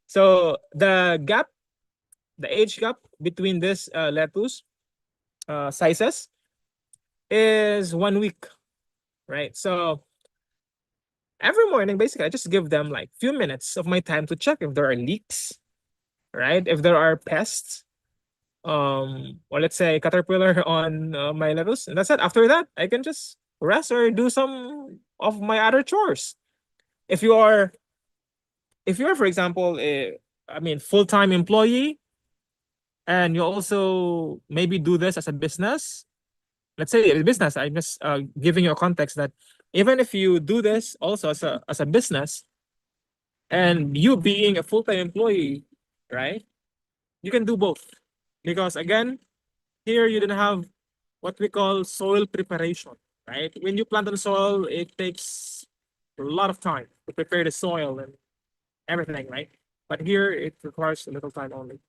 So the age gap between this lettuce sizes is 1 week, right? So every morning, basically, I just give them like few minutes of my time to check if there are leaks, right? If there are pests, or let's say caterpillar on my lettuce, and that's it. After that, I can just rest or do some of my other chores. If you are, for example, full-time employee, and you also maybe do this as a business, let's say a business, I'm just giving you a context that even if you do this also as a business, and you being a full-time employee, right? You can do both. Because again, here you don't have what we call soil preparation, right? When you plant on soil, it takes a lot of time to prepare the soil and everything, right? But here it requires a little time only.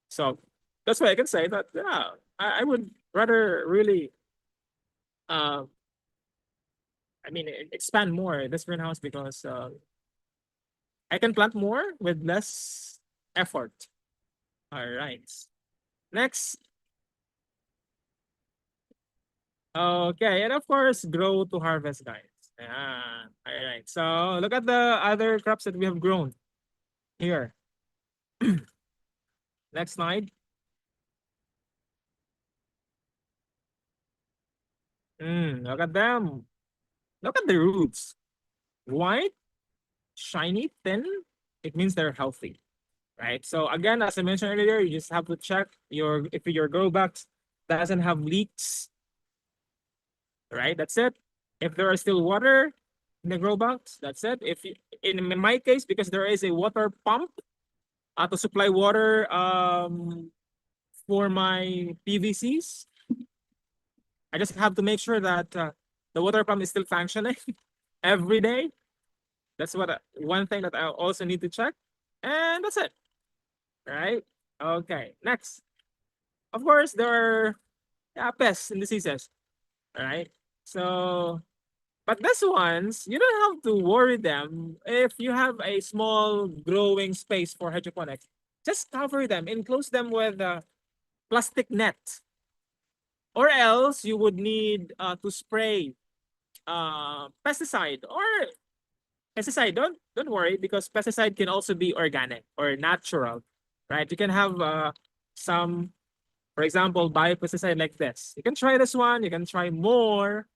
So that's why I can say that, yeah, I would rather really uh, expand more this greenhouse because I can plant more with less effort. All right. Next. Okay, and of course, grow to harvest, guys. All right. So look at the other crops that we have grown here. Next slide. Look at them. Look at the roots. White, shiny, thin. It means they're healthy, right? So again, as I mentioned earlier, you just have to check if your grow box doesn't have leaks, right? That's it. If there is still water in the grow box, that's it. In my case, because there is a water pump to supply water for my PVCs, I just have to make sure that the water pump is still functioning every day. That's one thing that I also need to check. And that's it, right? Okay, next. Of course, there are pests and diseases, right? So, but these ones, you don't have to worry them if you have a small growing space for hydroponics. Just cover them, enclose them with a plastic net, or else you would need to spray pesticide or pesticide. Don't worry, because pesticide can also be organic or natural, right? You can have some, for example, biopesticide like this. You can try this one. You can try more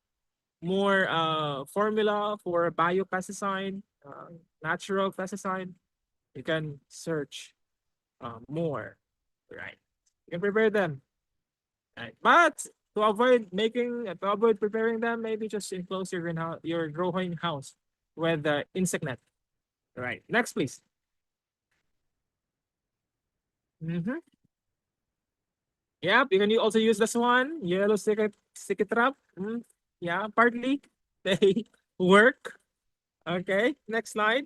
formula for biopesticide, natural pesticide. You can search more, right? You can prepare them, right? But to avoid preparing them, maybe just enclose your greenhouse, your growing house with the insect net. Right. Next, please. Mm-hmm. Yep. You can also use this one, yellow sticky trap. Yeah, partly they work. Okay. Next slide.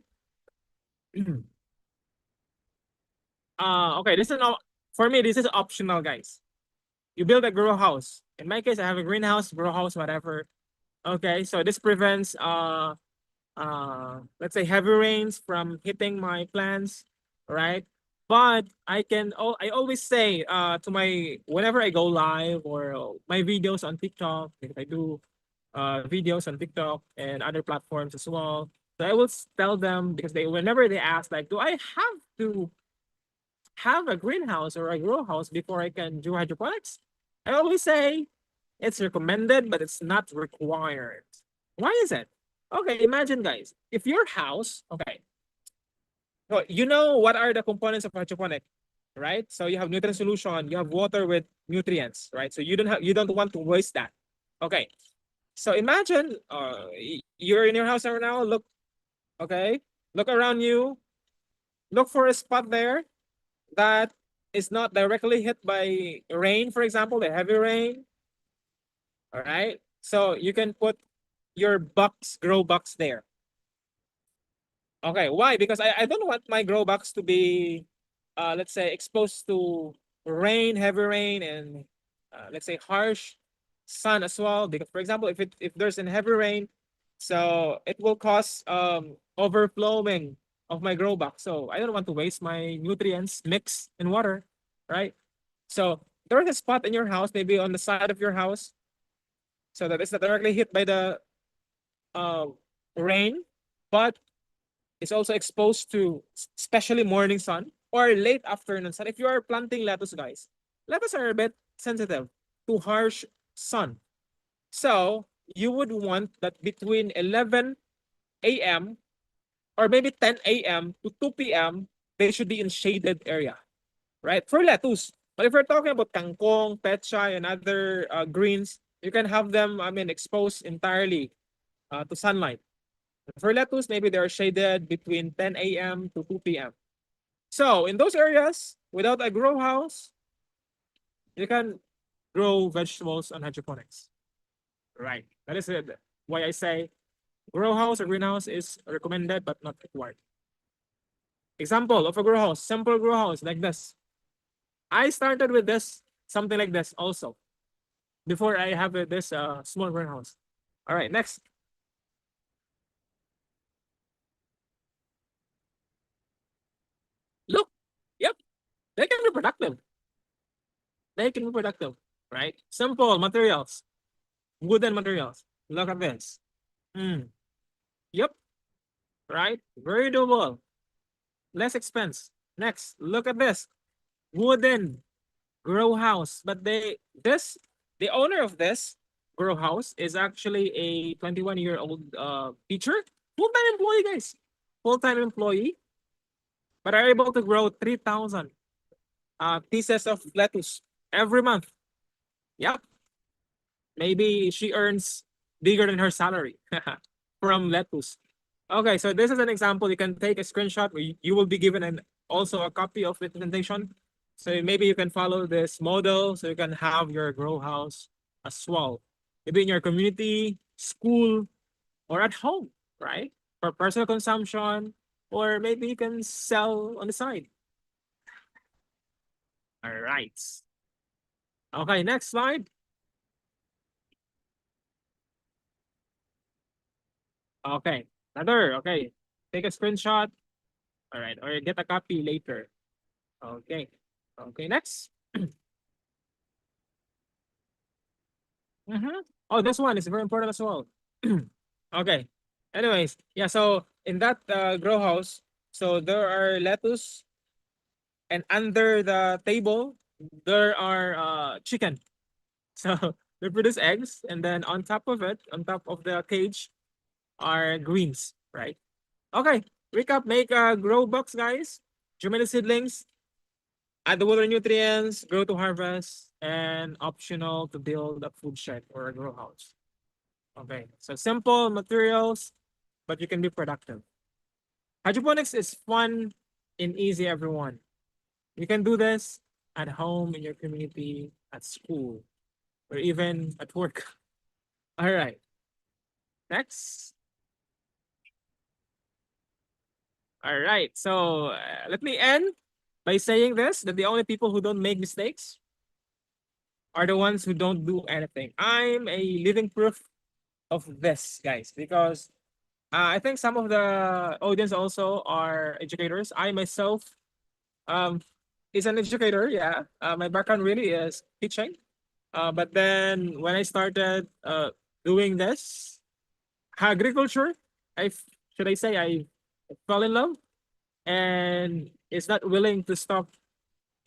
Okay. For me. This is optional, guys. You build a grow house. In my case, I have a greenhouse, grow house, whatever. Okay. So this prevents let's say heavy rains from hitting my plants, right? But I always say to my whenever I go live or my videos on TikTok, if I do videos on TikTok and other platforms as well, so I will tell them, because whenever they ask like, do I have to have a greenhouse or a grow house before I can do hydroponics? I always say it's recommended, but it's not required. Why is it? Okay, imagine, guys, if your house, okay, so you know what are the components of hydroponic, right? So you have nutrient solution, you have water with nutrients, right? So you don't want to waste that. Okay. So imagine you're in your house right now, look, okay, look around you, look for a spot there that is not directly hit by rain, for example, the heavy rain. All right. So you can put your grow box there. Okay, why? Because I don't want my grow box to be, let's say, exposed to rain, heavy rain, and let's say harsh sun as well. Because, for example, if there's a heavy rain, so it will cause overflowing of my grow box. So I don't want to waste my nutrients mix in water, right? So there's a spot in your house, maybe on the side of your house, so that it's not directly hit by the uh, rain, but is also exposed to especially morning sun or late afternoon sun. If you are planting lettuce, guys, lettuce are a bit sensitive to harsh sun. So you would want that between 11 a.m. or maybe 10 a.m. to 2 p.m., they should be in shaded area, right? For lettuce. But if we're talking about kangkong, petchay, and other greens, you can have them, exposed entirely to sunlight. For lettuce, maybe they're shaded between 10 a.m. to 2 p.m. So in those areas, without a grow house, you can grow vegetables on hydroponics. Right. That is it. Why I say grow house or greenhouse is recommended but not required. Example of a grow house, simple grow house like this. I started with this, something like this also, before I have this small greenhouse. All right, next. Look, yep, they can be productive. They can be productive, right? Simple materials. Wooden materials. Look at this. Yep. Right? Very doable. Less expense. Next, look at this. Wooden grow house. But the owner of this grow house is actually a 21-year-old teacher. Full-time employee, guys. Full-time employee. But are able to grow 3,000 pieces of lettuce every month. Yep. Maybe she earns bigger than her salary from lettuce. Okay, so this is an example. You can take a screenshot. You will be given also a copy of the presentation. So maybe you can follow this model so you can have your grow house as well. Maybe in your community, school, or at home, right? For personal consumption, or maybe you can sell on the side. All right. Okay, next slide. Okay, okay. Take a screenshot. All right, or get a copy later. Okay. Okay, next. Oh, this one is very important as well. Okay. Anyways, yeah, so in that grow house, so there are lettuce, and under the table, there are chicken. So they produce eggs, and then on top of it, on top of the cage, are greens, right? Okay, recap, make a grow box, guys. Germinate seedlings, add the water nutrients, grow to harvest, and optional to build a food shed or a grow house. Okay, so simple materials, but you can be productive. Hydroponics is fun and easy, everyone. You can do this at home, in your community, at school, or even at work. All right, next. All right, so let me end by saying this, that the only people who don't make mistakes are the ones who don't do anything. I'm a living proof of this, guys, because I think some of the audience also are educators. I myself is an educator, yeah. My background really is teaching. But then when I started doing this, agriculture, should I say I fell in love and is not willing to stop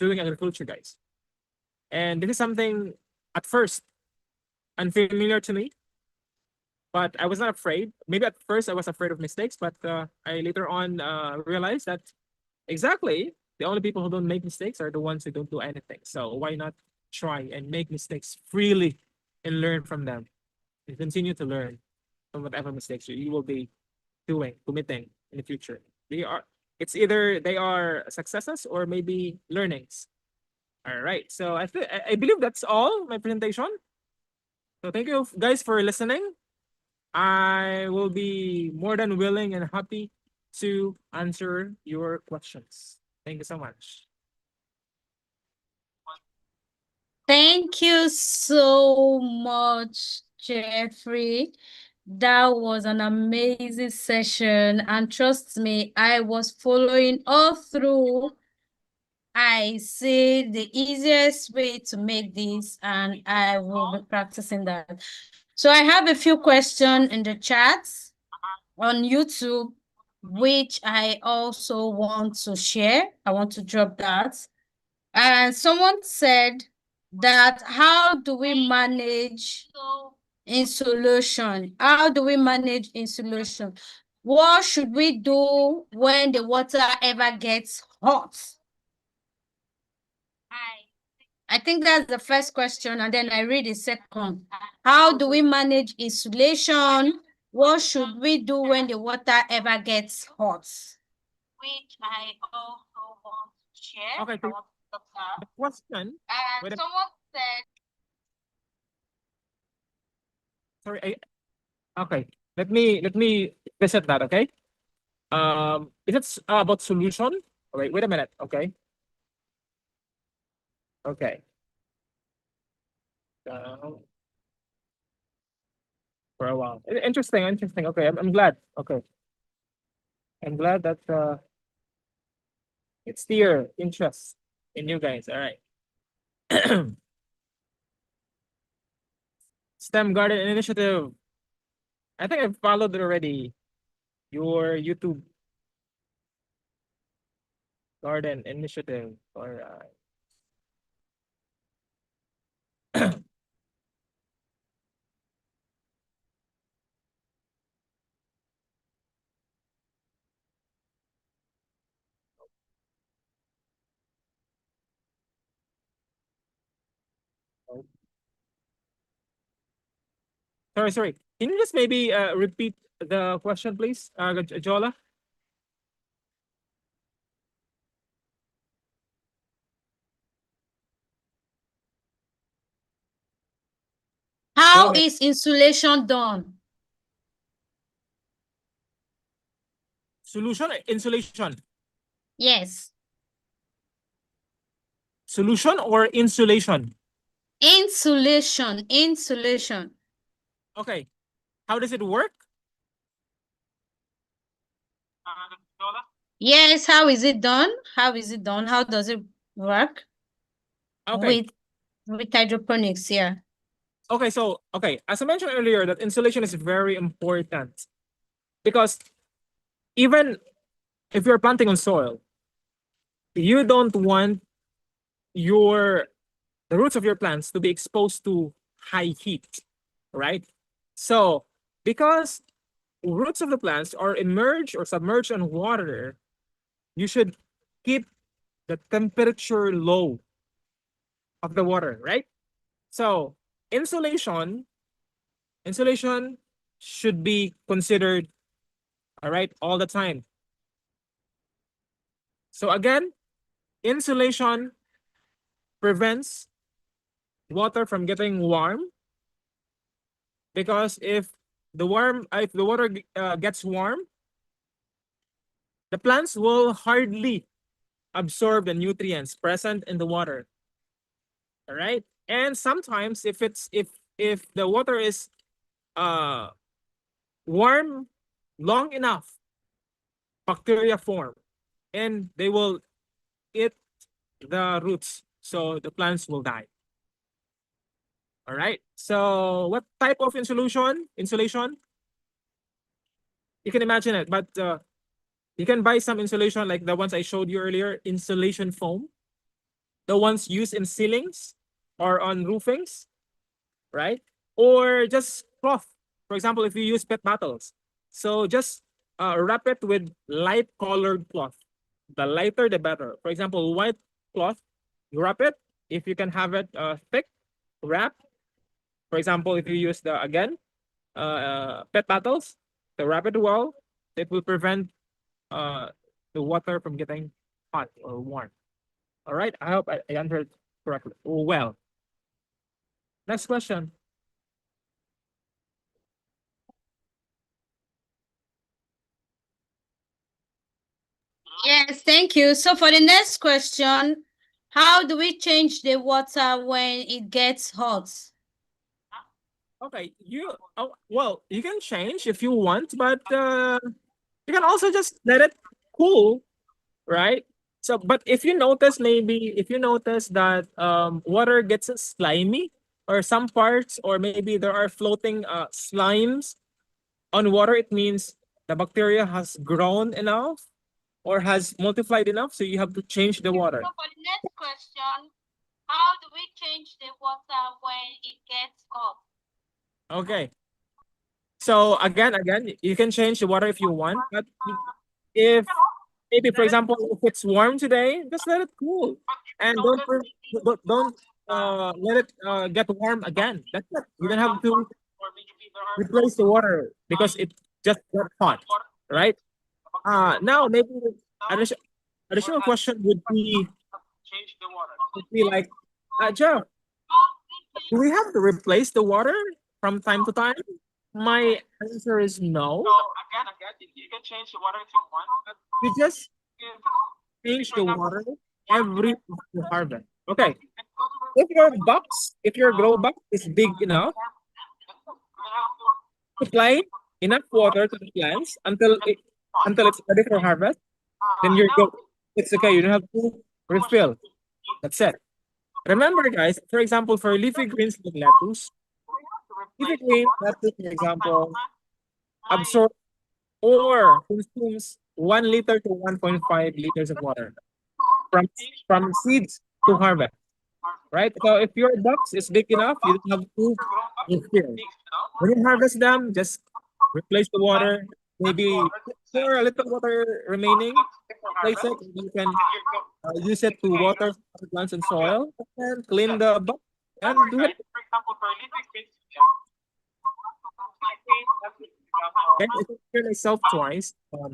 doing agriculture, guys. And this is something at first unfamiliar to me, but I was not afraid. Maybe at first I was afraid of mistakes, but I later on realized that exactly the only people who don't make mistakes are the ones who don't do anything. So why not try and make mistakes freely and learn from them and continue to learn from whatever mistakes you will be committing in the future. It's either they are successes or maybe learnings. All right. So I believe that's all my presentation. So thank you guys for listening. I will be more than willing and happy to answer your questions. Thank you so much. Thank you so much, Jeffrey. That was an amazing session. And trust me, I was following all through. I see the easiest way to make this, and I will be practicing that. So I have a few questions in the chat on YouTube, which I also want to share. I want to drop that. And someone said that how do we manage insulation? How do we manage insulation? What should we do when the water ever gets hot? I think that's the first question, and then I read the second. How do we manage insulation? What should we do when the water ever gets hot? Which I also want to share. Okay, the question. And someone said, Sorry, okay. Let me visit that, okay? Is it about solution? Wait a minute, okay? Okay. For a while. Interesting, interesting. Okay, I'm glad. Okay. I'm glad that it's your interest in you guys. All right. STEM Garden Initiative. I think I've followed it already. Your YouTube Garden Initiative. All right. Sorry. Can you just maybe repeat the question, please, Jola? How ahead. is insulation done? Insulation. Yes. Solution or insulation? Insulation. Okay. How does it work? Yes, how is it done? How does it work? Okay. With hydroponics, yeah. Okay, so as I mentioned earlier, that insulation is very important because even if you're planting on soil, you don't want the roots of your plants to be exposed to high heat, right? So because roots of the plants are immersed or submerged in water, you should keep the temperature low of the water, right? So insulation should be considered, all right, all the time. So again, insulation prevents water from getting warm because if the water gets warm, the plants will hardly absorb the nutrients present in the water. All right, and sometimes if the water is warm long enough, bacteria form and they will eat the roots, so the plants will die. All right. So what type of insulation? You can imagine it, but you can buy some insulation like the ones I showed you earlier, insulation foam, the ones used in ceilings or on roofings, right? Or just cloth. For example, if you use pet bottles, so just wrap it with light colored cloth. The lighter, the better. For example, white cloth, you wrap it. If you can have it thick, wrap. For example, if you use pet bottles, to wrap it well, it will prevent uh, the water from getting hot or warm. All right, I hope I answered correctly. Well, next question. Yes, thank you. So for the next question, how do we change the water when it gets hot? Okay, well, you can change if you want, but you can also just let it cool, right? So, but if you notice, that water gets slimy or some parts, or maybe there are floating slimes on water, it means the bacteria has grown enough or has multiplied enough, so you have to change the water. So for the next question, how do we change the water when it gets hot? Okay. So again, you can change the water if you want, but if maybe, for example, if it's warm today, just let it cool, and don't let it get warm again. That's it. You don't have to replace the water because it just got hot, right? Now maybe addition, additional question would be like, Jeff, do we have to replace the water from time to time? My answer is no. You can change the water if you want. You just change the water every harvest. Okay. If your grow box is big enough, supply enough water to the plants until it's ready for harvest, then it's okay. You don't have to refill. That's it. Remember, guys, for example, for leafy greens like lettuce, leafy green, let's say for example, absorb or consumes 1 liter to 1.5 liters of water from seeds to harvest, right? So if your box is big enough, you don't have to refill. When you harvest them, just replace the water, maybe pour a little water remaining, replace it, and you can use it to water plants and soil, and clean the box and do it. Okay, I took care myself twice. 1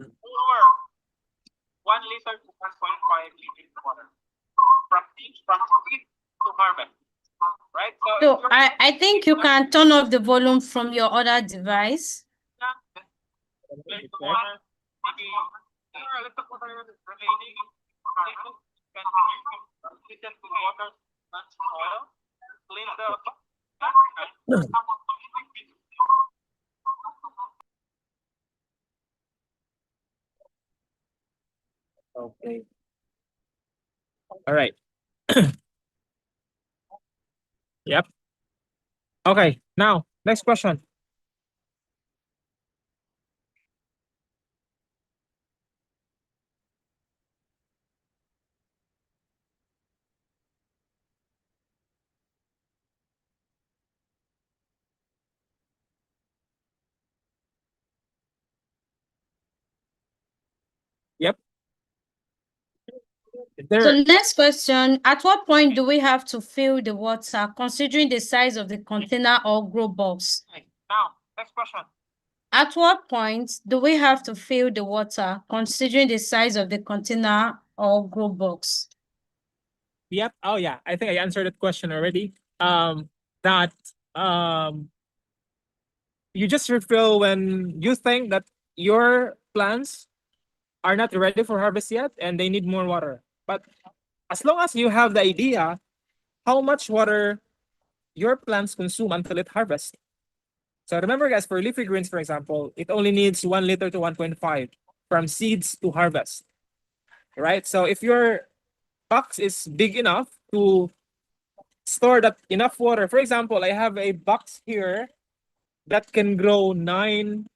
liter to 1.5 liters of water from seed to harvest. Right? So I think you can turn off the volume from your other device. Replace the water, maybe pour a little water remaining, use it to water plants and soil, clean the box. Okay. All right. Yep. Okay. Now, next question. Yep. So next question, at what point do we have to fill the water considering the size of the container or grow box? Now, next question. At what point do we have to fill the water considering the size of the container or grow box? Yep. Oh yeah, I think I answered that question already. That you just refill when you think that your plants are not ready for harvest yet and they need more water. But as long as you have the idea how much water your plants consume until it harvests. So remember guys, for leafy greens, for example, it only needs 1 liter to 1.5 from seeds to harvest, right? So if your box is big enough to store that enough water, for example, I have a box here that can grow 9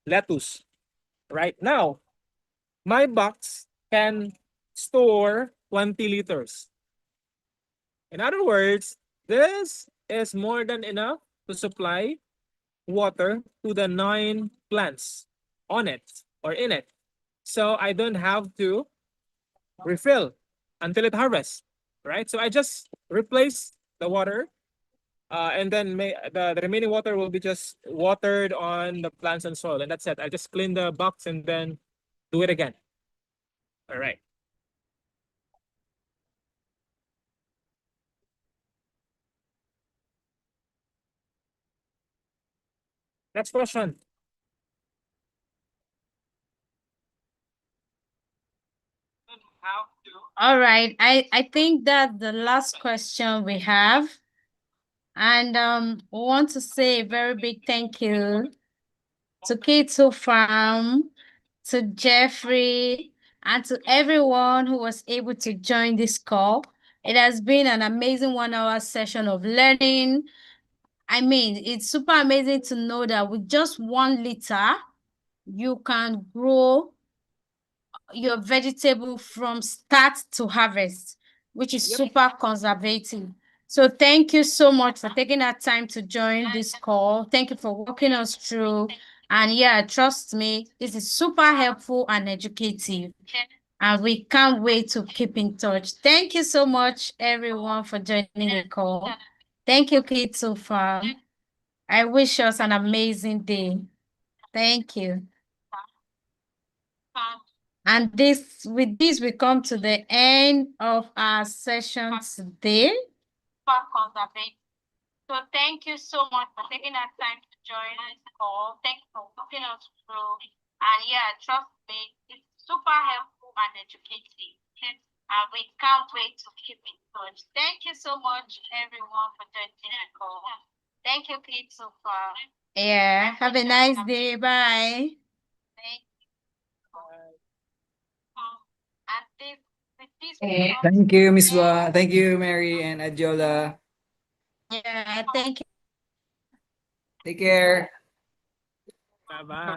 lettuce. Right now, my box can store 20 liters. In other words, this is more than enough to supply water to the 9 plants on it or in it. So I don't have to refill until it harvests, right? So I just replace the water and then the remaining water will be just watered on the plants and soil, and that's it. I just clean the box and then do it again. All right. Next question. All right, I think that the last question we have, and we want to say a very big thank you to Keto Farm, to Jeffrey, and to everyone who was able to join this call. It has been an amazing 1-hour session of learning. I mean, it's super amazing to know that with just 1 liter, you can grow your vegetable from start to harvest, which is super conservative. So thank you so much for taking that time to join this call. Thank you for walking us through. And yeah, trust me, this is super helpful and educative. And we can't wait to keep in touch. Thank you so much, everyone, for joining the call. Thank you, Keto Farm. I wish us an amazing day. Thank you. And with this, we come to the end of our session today. So thank you so much for taking that time to join this call. Thank you for walking us through. And yeah, trust me, it's super helpful and educative. And we can't wait to keep in touch. Thank you so much, everyone, for joining the call. Thank you, Kate, so far. Yeah, have a nice day. Bye. Thank you. Thank you, Miss Wa. Thank you, Mary and Adiola. Yeah, thank you. Take care. Bye-bye.